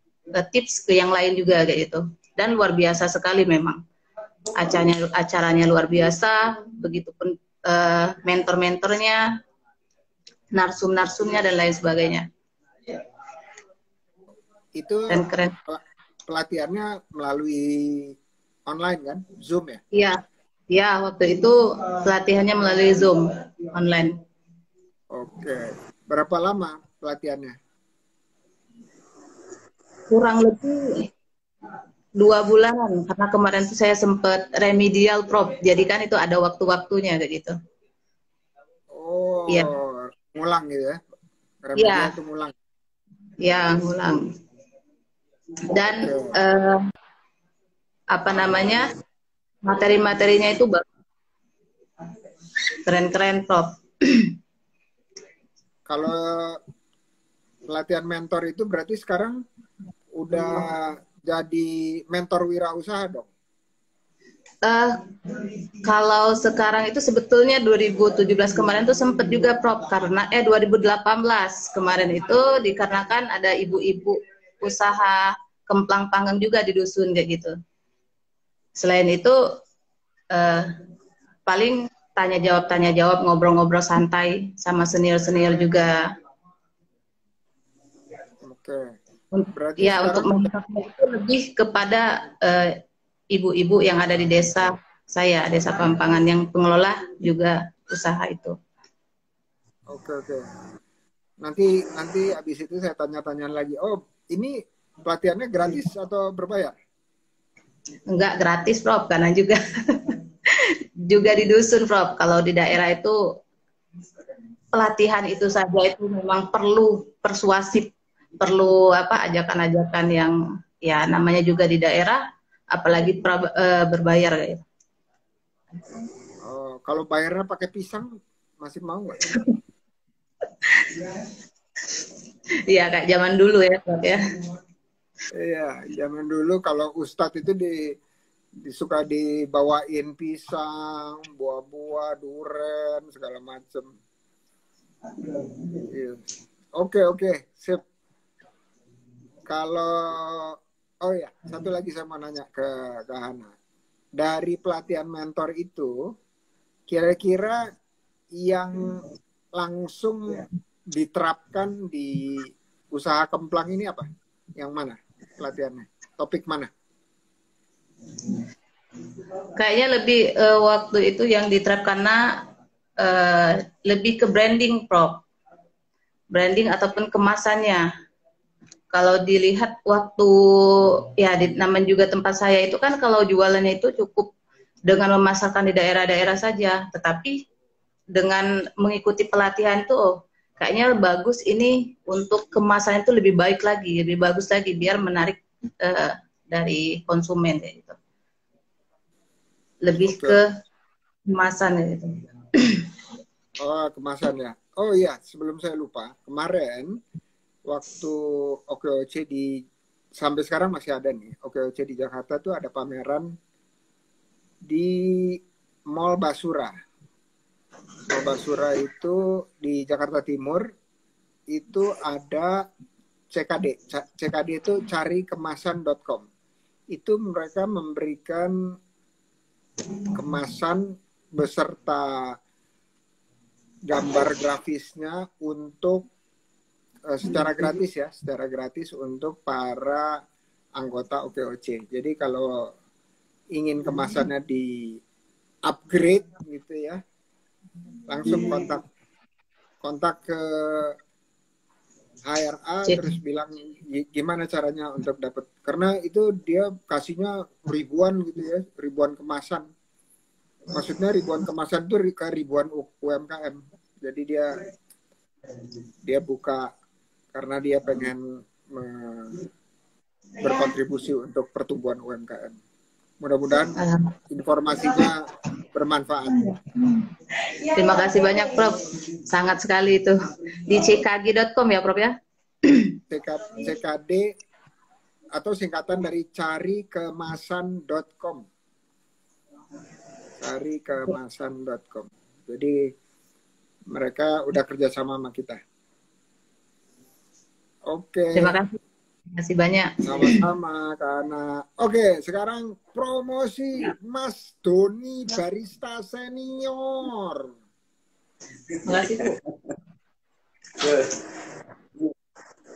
tips ke yang lain juga kayak gitu. Dan luar biasa sekali memang acaranya luar biasa, begitupun mentor-mentornya, narsum-narsumnya dan lain sebagainya. Itu dan keren. Pelatihannya melalui online kan, Zoom ya? Iya, ya waktu itu pelatihannya melalui Zoom online. Oke, berapa lama pelatihannya? Kurang lebih 2 bulanan, karena kemarin tuh saya sempat remedial Prof, jadi kan itu ada waktu-waktunya kayak gitu. Oh, iya, ngulang gitu ya? Remedial itu ngulang? Iya, ngulang. Dan apa namanya, materi-materinya itu keren-keren Prof. Kalau pelatihan mentor itu berarti sekarang udah jadi mentor wirausaha dong? Kalau sekarang itu sebetulnya 2017 kemarin tuh sempat juga Prof, karena 2018 kemarin itu dikarenakan ada ibu-ibu usaha kemplang panggang juga di dusun kayak gitu. Selain itu paling tanya jawab ngobrol-ngobrol santai sama senior juga. Oke. Berarti ya untuk mentornya itu lebih kepada ibu-ibu yang ada di desa saya, Desa Pampangan, yang pengelola juga usaha itu. Oke. Nanti habis itu saya tanya-tanya lagi. Oh, ini pelatihannya gratis atau berbayar? Enggak, gratis Prof, karena juga juga di dusun Prof. Kalau di daerah itu pelatihan itu saja itu memang perlu persuasif, perlu ajakan-ajakan yang ya namanya juga di daerah, apalagi berbayar gitu. Oh, kalau bayarnya pakai pisang masih mau nggak? Iya, kayak zaman dulu ya Prof ya. Iya, zaman dulu kalau ustadz itu disuka dibawain pisang, buah-buah, duren, segala macem. Iya. Oke, sip. Kalau satu lagi saya mau nanya ke Hana. Dari pelatihan mentor itu, kira-kira yang langsung diterapkan di usaha kemplang ini apa? Yang mana pelatihannya? Topik mana? Kayaknya lebih waktu itu yang diterapkan lebih ke branding Prof. Branding ataupun kemasannya. Kalau dilihat waktu ya namanya juga tempat saya itu kan kalau jualannya itu cukup dengan memasarkan di daerah-daerah saja, tetapi dengan mengikuti pelatihan itu kayaknya bagus ini untuk kemasannya itu lebih baik lagi, lebih bagus lagi biar menarik dari konsumen kayak gitu. Lebih ke kemasan gitu. Oh, kemasan ya. Oh iya, sebelum saya lupa, kemarin waktu OKOC sampai sekarang masih ada nih, OKOC di Jakarta tuh ada pameran di Mall Basura. Mall Basura itu di Jakarta Timur, itu ada CKD. CKD itu carikemasan.com. Itu mereka memberikan kemasan beserta gambar grafisnya untuk secara gratis untuk para anggota OKOC. Jadi kalau ingin kemasannya di upgrade gitu ya, langsung kontak ke HRA terus bilang gimana caranya untuk dapat, karena itu dia kasihnya ribuan gitu ya, ribuan kemasan. Maksudnya ribuan kemasan itu ke ribuan UMKM. Jadi dia buka karena dia pengen berkontribusi untuk pertumbuhan UMKM. Mudah-mudahan informasinya bermanfaat. Terima kasih banyak Prof. Sangat sekali itu. Di ckg.com ya Prof ya? CKD atau singkatan dari carikemasan.com. sarikemasan.com. Jadi mereka udah kerjasama sama kita. Oke. Terima kasih. Terima kasih banyak. Sama-sama karena oke, sekarang promosi Mas Doni Barista Senior. Terima kasih, Bu.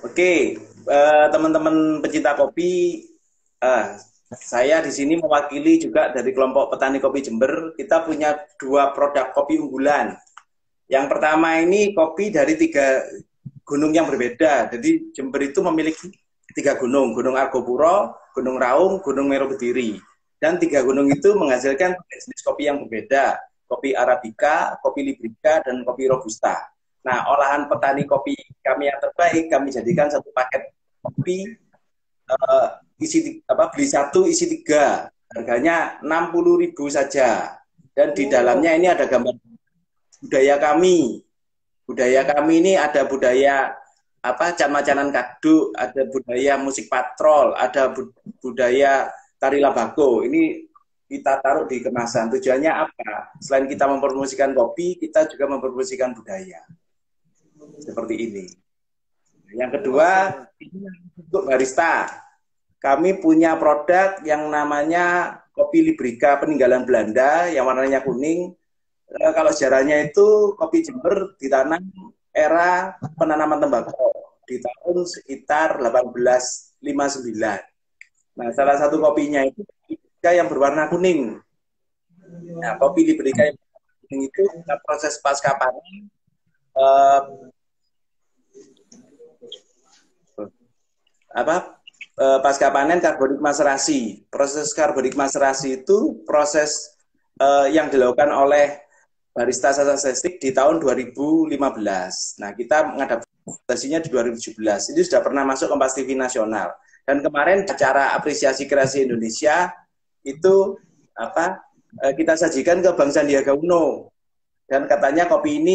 Oke, teman-teman pecinta kopi, saya di sini mewakili juga dari kelompok petani kopi Jember. Kita punya 2 produk kopi unggulan. Yang pertama ini kopi dari 3 gunung yang berbeda. Jadi Jember itu memiliki 3 gunung, Gunung Argopuro, Gunung Raung, Gunung Mero Betiri. Dan 3 gunung itu menghasilkan jenis kopi yang berbeda. Kopi Arabica, kopi Librica, dan kopi Robusta. Nah, olahan petani kopi kami yang terbaik, kami jadikan 1 paket kopi, beli 1, isi 3. Harganya 60.000 saja. Dan di dalamnya ini ada gambar budaya kami. Budaya kami ini ada budaya can-macanan kaduk, ada budaya musik patrol, ada budaya tari labako. Ini kita taruh di kemasan. Tujuannya apa? Selain kita mempromosikan kopi, kita juga mempromosikan budaya. Seperti ini. Yang kedua, ini untuk barista. Kami punya produk yang namanya kopi Librica peninggalan Belanda yang warnanya kuning. Kalau sejarahnya itu kopi Jember ditanam era penanaman tembakau di tahun sekitar 1859. Nah, salah satu kopinya itu Librica yang berwarna kuning. Nah, kopi Librica yang berwarna kuning itu proses pasca panen pasca panen karbonik maserasi. Proses karbonik maserasi itu proses yang dilakukan oleh barista sasastik di tahun 2015. Nah, kita mengadaptasinya di 2017. Ini sudah pernah masuk Kompas TV Nasional. Dan kemarin acara apresiasi kreasi Indonesia itu kita sajikan ke Bang Sandiaga Uno. Dan katanya kopinya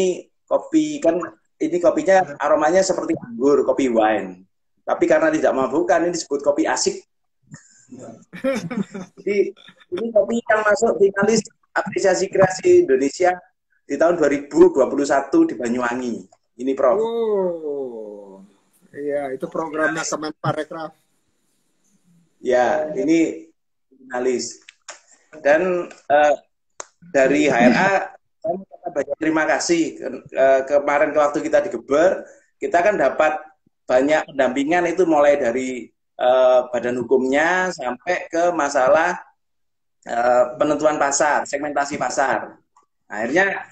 aromanya seperti anggur, kopi wine. Tapi karena tidak memabukkan, ini disebut kopi asik. Jadi ini kopi yang masuk finalis apresiasi kreasi Indonesia di tahun 2021 di Banyuwangi. Ini, Prof. Oh, iya, itu programnya Kemenparekraf. Ya, ini finalis. Dan dari HRA, saya mengucapkan banyak terima kasih. Kemarin waktu kita di Geber, kita kan dapat banyak pendampingan itu mulai dari badan hukumnya sampai ke masalah penentuan pasar, segmentasi pasar. Akhirnya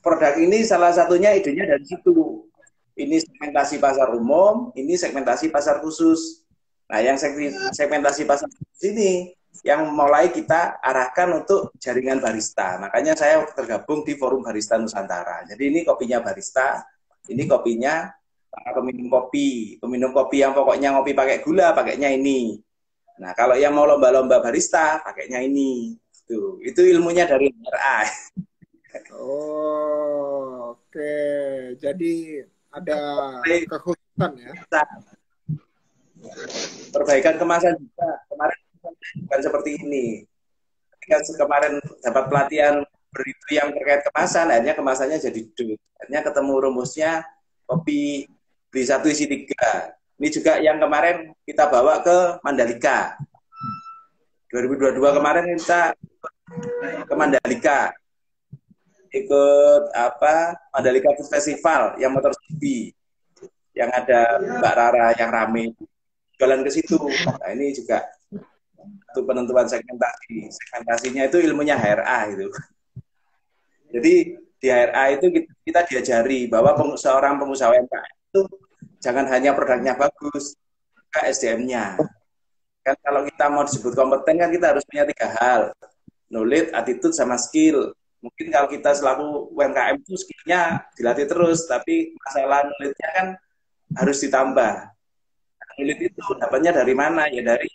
produk ini salah satunya idenya dari situ. Ini segmentasi pasar umum, ini segmentasi pasar khusus. Nah, yang segmentasi pasar khusus ini yang mulai kita arahkan untuk jaringan barista. Makanya saya tergabung di Forum Barista Nusantara. Jadi ini kopinya barista, ini kopinya para peminum kopi. Peminum kopi yang pokoknya ngopi pakai gula, pakainya ini. Nah, kalau yang mau lomba-lomba barista, pakainya ini. Itu ilmunya dari RA. Oh, oke. Jadi ada kekhususan ya. Perbaikan kemasan juga. Kemarin bukan seperti ini. Ketika kemarin dapat pelatihan berita yang terkait kemasan, akhirnya kemasannya jadi dut. Akhirnya ketemu rumusnya kopi beli 1 isi 3. Ini juga yang kemarin kita bawa ke Mandalika. 2022 kemarin kita ke Mandalika. Ikut Mandalika Food Festival yang MotoGP. Yang ada Mbak Rara yang rame jualan ke situ. Nah, ini juga itu penentuan segmentasi. Segmentasinya itu ilmunya HRA itu. Jadi di HRA itu kita diajari bahwa seorang pengusaha UMKM itu jangan hanya produknya bagus, juga SDM-nya. Kan kalau kita mau disebut kompeten kan kita harus punya 3 hal. Knowledge, attitude, sama skill. Mungkin kalau kita selaku UMKM itu skill-nya dilatih terus, tapi masalah knowledge-nya kan harus ditambah. Knowledge itu dapatnya dari mana? Ya dari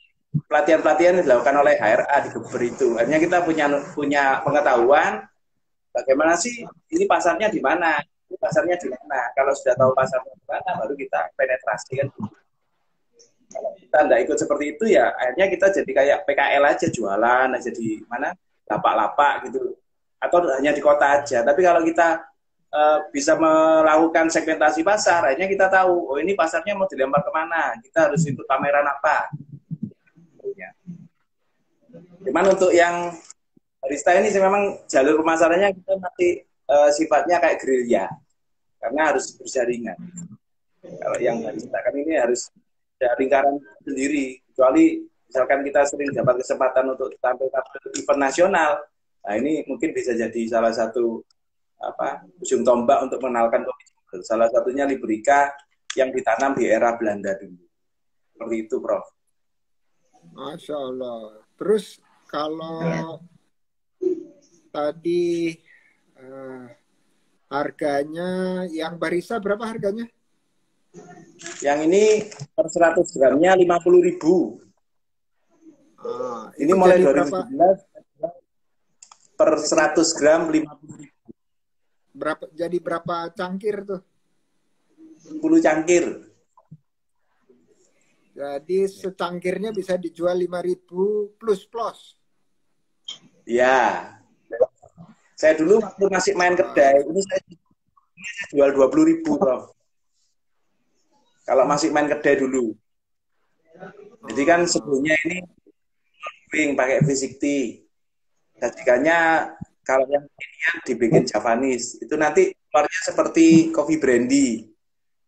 pelatihan-pelatihan yang dilakukan oleh HRA di Geber itu. Akhirnya kita punya pengetahuan bagaimana sih ini pasarnya di mana? Ini pasarnya di mana? Kalau sudah tahu pasarnya di mana, baru kita penetrasi kan. Kalau kita tidak ikut seperti itu ya akhirnya kita jadi kayak PKL aja, jualan aja di mana? lapak-lapak gitu, atau hanya di kota aja. Tapi kalau kita bisa melakukan segmentasi pasar, akhirnya kita tahu, oh ini pasarnya mau dilempar kemana, kita harus ikut pameran apa. Ya. Cuman untuk yang barista ini sih memang jalur pemasarannya kita masih sifatnya kayak gerilya, karena harus berjaringan. Kalau yang barista kan ini harus ada lingkaran sendiri, kecuali misalkan kita sering dapat kesempatan untuk tampil event nasional, nah ini mungkin bisa jadi salah satu ujung tombak untuk mengenalkan kopi jumbo. Salah satunya Liberica yang ditanam di era Belanda dulu. Seperti itu, Prof. Masya Allah. Terus kalau tadi harganya yang barista berapa harganya? Yang ini per 100 gramnya 50.000. Ini mulai 2017 per 100 gram 50.000. Berapa cangkir tuh? 10 cangkir. Jadi secangkirnya bisa dijual 5.000 plus. Ya. Saya dulu waktu masih main kedai, ini saya jual 20.000, Prof. Kalau masih main kedai dulu. Jadi kan sebelumnya ini pakai V60. Sajikannya kalau yang ini dibikin Javanese, itu nanti keluarnya seperti coffee brandy.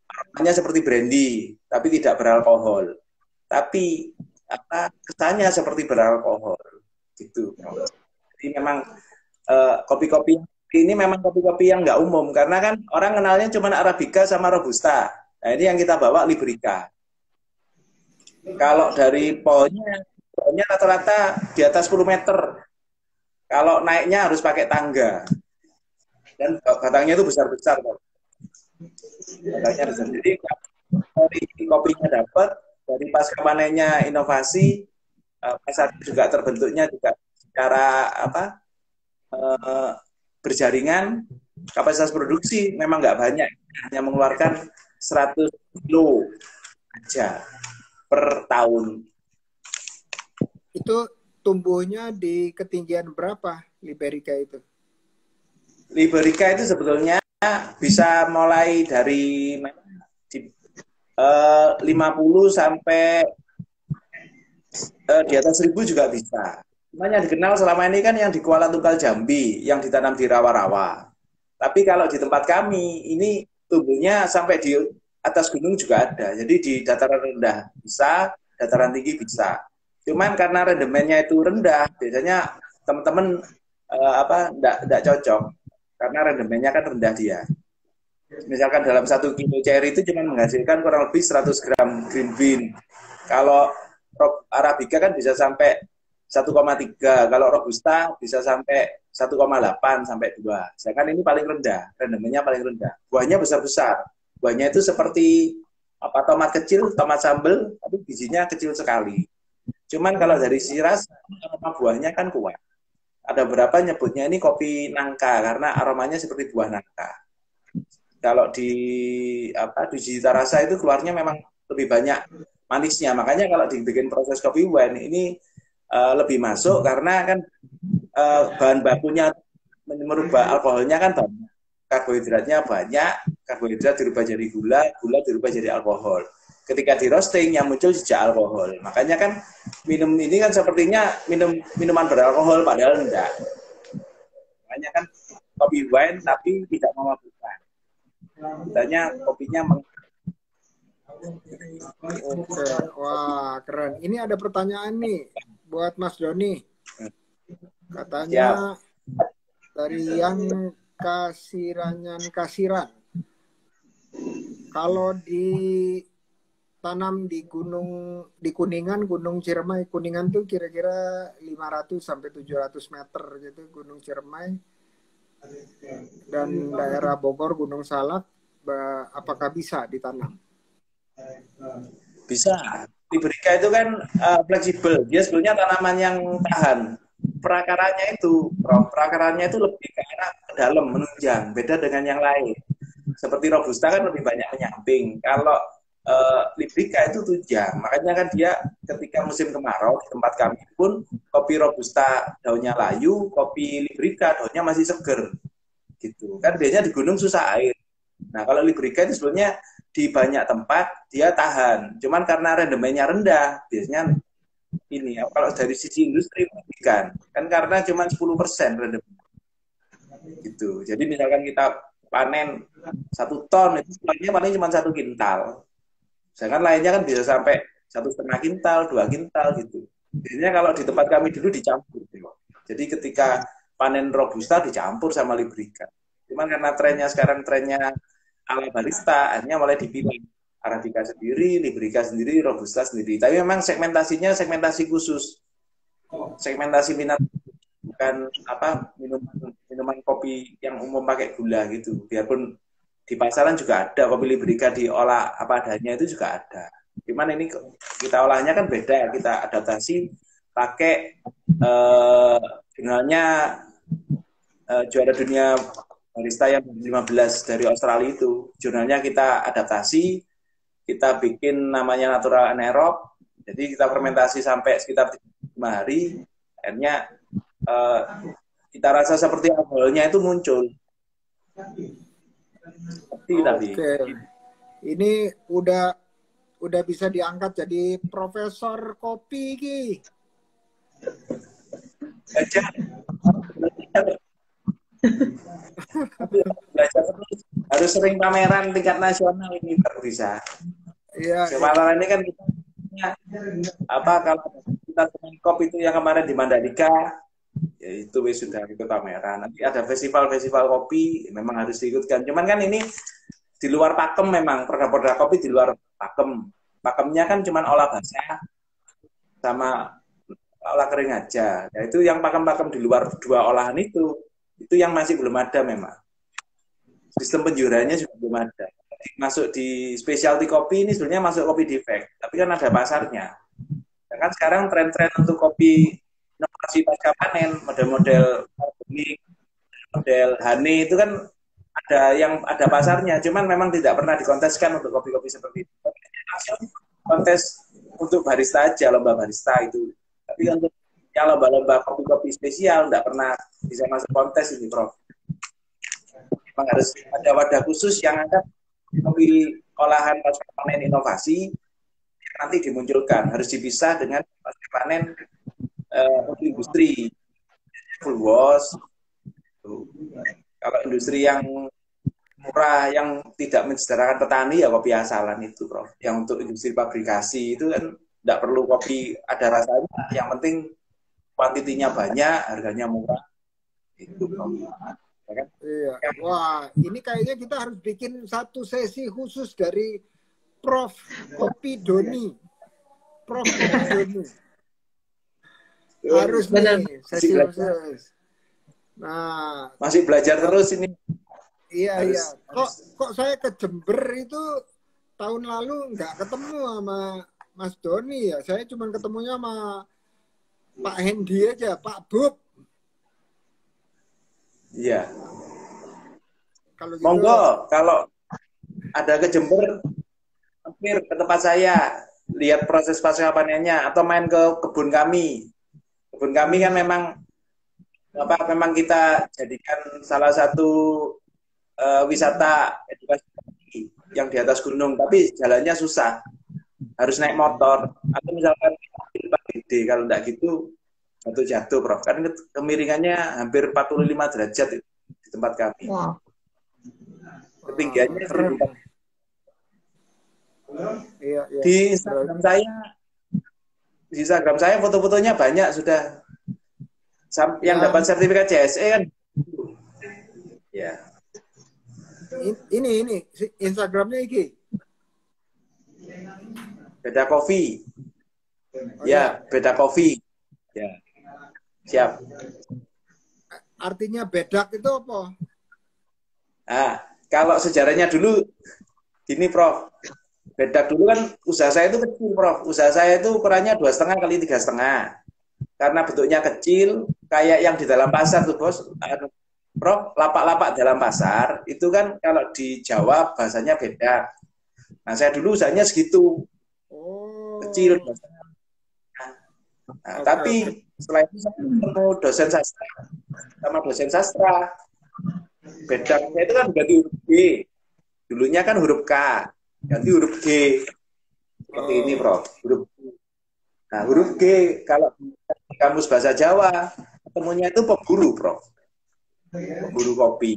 Aromanya seperti brandy, tapi tidak beralkohol. Tapi kesannya seperti beralkohol. Gitu. Jadi memang kopi-kopi ini memang kopi-kopi yang nggak umum, karena kan orang kenalnya cuma Arabica sama Robusta. Nah ini yang kita bawa Liberica. Kalau dari pohonnya rata-rata di atas 10 meter. Kalau naiknya harus pakai tangga. Dan batangnya itu besar-besar. Batangnya besar. Jadi dari kopinya dapat, dari pasca panennya inovasi, pasar juga terbentuknya juga secara berjaringan. Kapasitas produksi memang nggak banyak, hanya mengeluarkan 100 kilo aja per tahun. Itu tumbuhnya di ketinggian berapa Liberica itu? Liberica itu sebetulnya bisa mulai dari 50 sampai di atas 1.000 juga bisa. Cuma yang dikenal selama ini kan yang di Kuala Tunggal Jambi, yang ditanam di rawa-rawa. Tapi kalau di tempat kami, ini tumbuhnya sampai di atas gunung juga ada. Jadi di dataran rendah bisa, dataran tinggi bisa. Cuman karena rendemennya itu rendah, biasanya teman-teman enggak cocok karena rendemennya kan rendah dia. Misalkan dalam 1 kilo cherry itu cuma menghasilkan kurang lebih 100 gram green bean. Kalau Arabica kan bisa sampai 1,3, kalau Robusta bisa sampai 1,8 sampai 2. Sedangkan ini paling rendah, rendemennya paling rendah. Buahnya besar-besar. Buahnya itu seperti tomat kecil, tomat sambal, tapi bijinya kecil sekali. Cuman kalau dari sisi rasa, aroma buahnya kan kuat. Ada beberapa nyebutnya ini kopi nangka karena aromanya seperti buah nangka. Kalau di cita rasa itu keluarnya memang lebih banyak manisnya. Makanya kalau dibikin proses kopi wine ini lebih masuk karena kan bahan bakunya merubah alkoholnya kan banyak. Karbohidratnya banyak, karbohidrat dirubah jadi gula, gula dirubah jadi alkohol. Ketika di roasting yang muncul jejak alkohol. Makanya kan minum ini kan sepertinya minuman beralkohol padahal enggak. Makanya kan kopi wine tapi tidak memabukkan. Misalnya kopinya Oke, wah keren. Ini ada pertanyaan nih buat Mas Doni. Katanya dari yang kasiran. Kalau ditanam di Kuningan, Gunung Ciremai. Kuningan tuh kira-kira 500 sampai 700 meter gitu Gunung Ciremai. Dan daerah Bogor, Gunung Salak, apakah bisa ditanam? Bisa. Liberica itu kan fleksibel. Dia sebetulnya tanaman yang tahan. Perakarannya itu lebih ke arah ke dalam, menunjang. Beda dengan yang lain. Seperti Robusta kan lebih banyak menyamping. Kalau Librica itu 7 jam. Makanya kan dia ketika musim kemarau di tempat kami pun kopi Robusta daunnya layu, kopi Librica daunnya masih seger. Gitu. Kan biasanya di gunung susah air. Nah, kalau Librica itu sebenarnya di banyak tempat dia tahan. Cuman karena rendemennya rendah, biasanya ini kalau dari sisi industri kan karena cuma 10% rendemen. Gitu. Jadi misalkan kita panen 1 ton itu paling cuma 1 kintal. Sedangkan lainnya kan bisa sampai 1,5 kintal, 2 kintal gitu. Biasanya kalau di tempat kami dulu dicampur. Jadi ketika panen Robusta dicampur sama Librica. Cuman karena trennya ala barista, akhirnya mulai dipilih. Arabica sendiri, Librica sendiri, Robusta sendiri. Tapi memang segmentasinya segmentasi khusus. Segmentasi minat bukan minuman kopi yang umum pakai gula gitu. Biarpun di pasaran juga ada kopi Librica diolah apa adanya itu juga ada. Cuman ini kita olahnya kan beda, kita adaptasi pakai jurnalnya juara dunia barista yang 15 dari Australia itu. Jurnalnya kita adaptasi, kita bikin namanya natural anaerob. Jadi kita fermentasi sampai sekitar 5 hari, akhirnya kita rasa seperti alkoholnya itu muncul. Oke. Ini udah bisa diangkat jadi profesor kopi Ki. Belajar terus. Harus sering pameran tingkat nasional ini baru bisa. Iya. Sementara ini kan kita kalau kita teman kopi itu yang kemarin di Mandalika, ya itu sudah ikut pameran. Nanti ada festival-festival kopi, memang harus diikutkan. Cuman kan ini di luar pakem memang, produk-produk kopi di luar pakem. Pakemnya kan cuma olah basah sama olah kering aja. Nah, itu yang pakem-pakem di luar 2 olahan itu yang masih belum ada memang. Sistem penjualannya juga belum ada. Masuk di specialty kopi ini sebenarnya masuk kopi defect, tapi kan ada pasarnya. Kan sekarang tren-tren untuk kopi inovasi pasca panen, model-model organik, model honey itu kan ada pasarnya, cuman memang tidak pernah dikonteskan untuk kopi-kopi seperti itu. Kontes untuk barista aja, lomba barista itu. Tapi untuk yang lomba-lomba kopi-kopi spesial tidak pernah bisa masuk kontes ini, Prof. Memang harus ada wadah khusus yang ada kopi olahan pasca panen inovasi nanti dimunculkan, harus dipisah dengan pasca panen kopi industri full wash. Kalau industri yang murah yang tidak mensejahterakan petani ya kopi asalan itu, Prof. Yang untuk industri pabrikasi itu kan tidak perlu kopi ada rasanya, yang penting kuantitinya banyak, harganya murah. Itu, Prof. Ya kan? Iya. Wah, ini kayaknya kita harus bikin satu sesi khusus dari Prof. Kopi Doni. Prof. Kopi Doni. Harus nih sesi khusus. Nah, masih belajar terus ini. Iya, iya. Kok saya ke Jember itu tahun lalu nggak ketemu sama Mas Doni ya. Saya cuma ketemunya sama Pak Hendi aja, Pak Bub. Iya. Kalau gitu, monggo, kalau ada ke Jember, hampir ke tempat saya, lihat proses pasca panennya, atau main ke kebun kami. Kebun kami kan memang kita jadikan salah satu wisata edukasi yang di atas gunung, tapi jalannya susah, harus naik motor, atau misalkan gede, kalau enggak gitu jatuh, Prof. Kan kemiringannya hampir 45 derajat di tempat kami. Wow. Ketinggiannya iya. Di Instagram saya foto-fotonya banyak sudah yang dapat sertifikat CSE kan. Ya. Ini Instagramnya Iki. Beda Coffee. Ya, Beda Coffee. Ya. Siap. Artinya bedak itu apa? Nah, kalau sejarahnya dulu gini, Prof. Bedak dulu kan usaha saya itu kecil, Prof. Usaha saya itu ukurannya 2,5 kali 3,5. Karena bentuknya kecil, kayak yang di dalam pasar tuh, Bos. Prof, lapak-lapak dalam pasar itu kan kalau di Jawa bahasanya bedak. Nah, saya dulu usahanya segitu, Oh. kecil. Nah, Oke, tapi oke. setelah itu saya ketemu dosen sastra, sama dosen sastra. Bedanya itu kan ganti huruf G. Dulunya kan huruf K, ganti huruf G. Seperti ini, Prof. Huruf G. Nah, huruf G kalau di kamus bahasa Jawa, ketemunya itu pemburu, Prof. Pemburu kopi.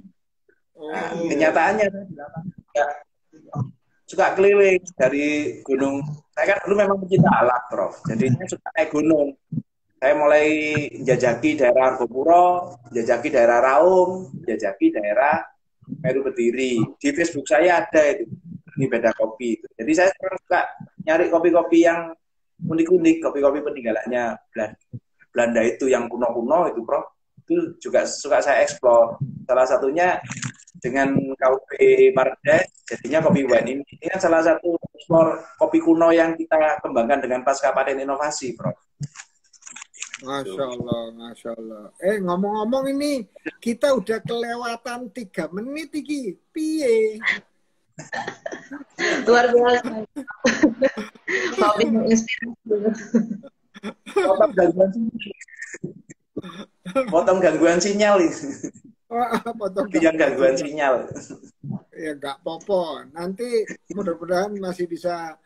Nah, kenyataannya saya di lapangan juga suka keliling dari gunung. Saya kan dulu memang pecinta alam, Prof. Jadi saya suka naik gunung. Saya mulai jajaki daerah Argopuro, jajaki daerah Raung, jajaki daerah Meru Berdiri. Di Facebook saya ada itu, ini beda kopi. Jadi saya sekarang suka nyari kopi-kopi yang unik-unik, kopi-kopi peninggalannya Belanda itu yang kuno-kuno itu, Prof. Itu juga suka saya eksplor. Salah satunya dengan KUP Paradise, jadinya kopi wine ini. Ini kan salah satu ekspor kopi kuno yang kita kembangkan dengan pasca paten inovasi, Prof. Masya Allah, Masya Allah. Ngomong-ngomong ini, kita udah kelewatan 3 menit iki. Piye? Luar biasa. Hobi menginspirasi. Potong gangguan sinyal ini. Potong Yang gangguan sinyal. Ya nggak popo. Nanti mudah-mudahan masih bisa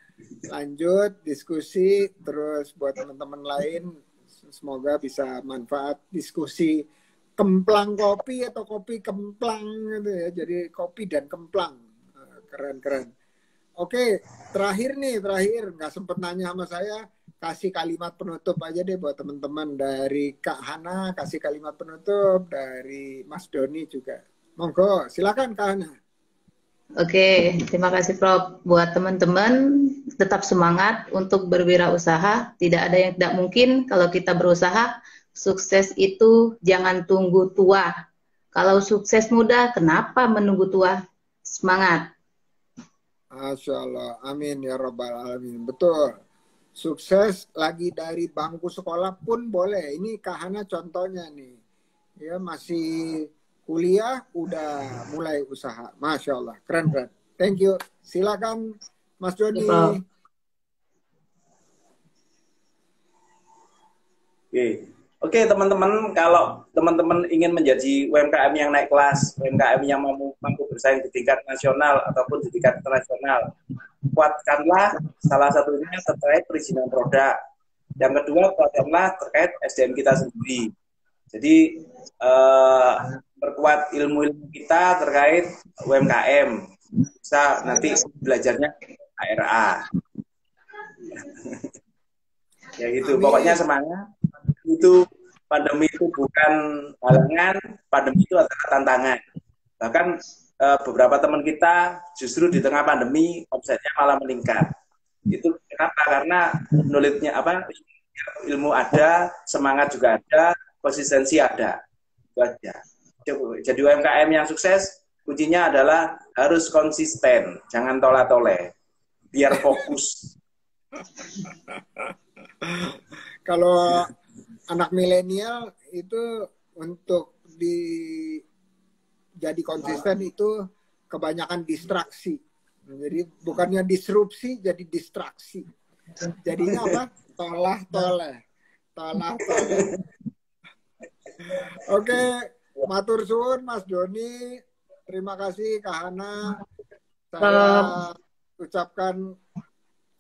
lanjut diskusi terus buat teman-teman lain. Semoga bisa manfaat diskusi kemplang kopi atau kopi kemplang gitu ya. Jadi kopi dan kemplang. Keren-keren. Oke, terakhir nggak sempet nanya sama saya. Kasih kalimat penutup aja deh buat teman-teman. Dari Kak Hana kasih kalimat penutup, dari Mas Doni juga. Monggo, silakan Kak Hana. Oke, terima kasih Prof. Buat teman-teman, tetap semangat untuk berwirausaha. Tidak ada yang tidak mungkin kalau kita berusaha. Sukses itu jangan tunggu tua. Kalau sukses muda, kenapa menunggu tua? Semangat. Masya Allah, amin ya Rabbal Alamin. Betul. Sukses lagi dari bangku sekolah pun boleh. Ini Kak Hana contohnya nih. Ya masih kuliah udah mulai usaha. Masya Allah, keren-keren. Thank you. Silakan Mas Doni. Oke, teman-teman, kalau teman-teman ingin menjadi UMKM yang naik kelas, UMKM yang mampu bersaing di tingkat nasional ataupun di tingkat internasional, kuatkanlah salah satunya terkait perizinan produk. Yang kedua, kuatkanlah terkait SDM kita sendiri. Jadi, perkuat ilmu-ilmu kita terkait UMKM. Bisa nanti belajarnya ARA. Ya gitu, pokoknya semangat. Itu pandemi itu bukan halangan, pandemi itu adalah tantangan. Bahkan beberapa teman kita justru di tengah pandemi omsetnya malah meningkat. Itu kenapa? Karena knowledge-nya ilmu ada, semangat juga ada, konsistensi ada. Itu aja. Jadi UMKM yang sukses kuncinya adalah harus konsisten, jangan tole-tole, biar fokus. Kalau anak milenial itu untuk jadi konsisten itu kebanyakan distraksi. Jadi bukannya disrupsi, jadi distraksi. Jadinya apa? Tolah-toleh. Oke, matur suwun Mas Doni. Terima kasih Kak Hana. Saya ucapkan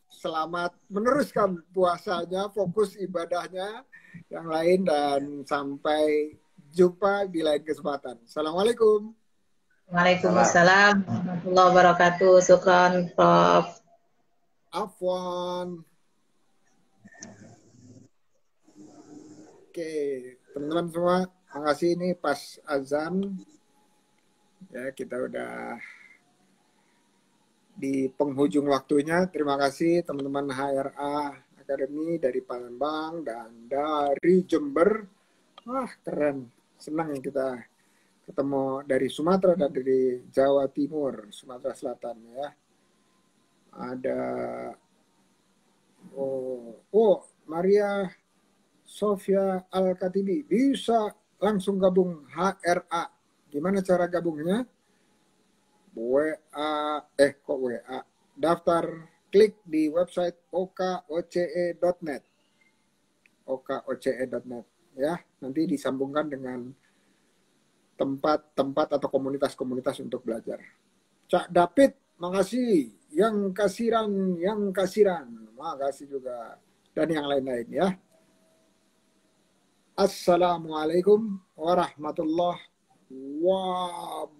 selamat meneruskan puasanya, fokus ibadahnya yang lain, dan sampai jumpa di lain kesempatan. Assalamualaikum. Waalaikumsalam warahmatullahi wabarakatuh. Syukran Prof. Afwan. Oke, teman-teman semua, makasih. Ini pas azan. Ya, kita udah di penghujung waktunya. Terima kasih teman-teman HRA Academy dari Palembang dan dari Jember. Wah, keren. Senang kita ketemu dari Sumatera dan dari Jawa Timur, Sumatera Selatan ya. Ada Maria Sofia Al-Katibi bisa langsung gabung HRA. Gimana cara gabungnya? WA daftar, klik di website okoce.net. okoce.net ya. Nanti disambungkan dengan tempat-tempat atau komunitas-komunitas untuk belajar. Cak David, makasih. Yang kasiran. Makasih juga. Dan yang lain-lain ya. Assalamualaikum warahmatullahi wabarakatuh.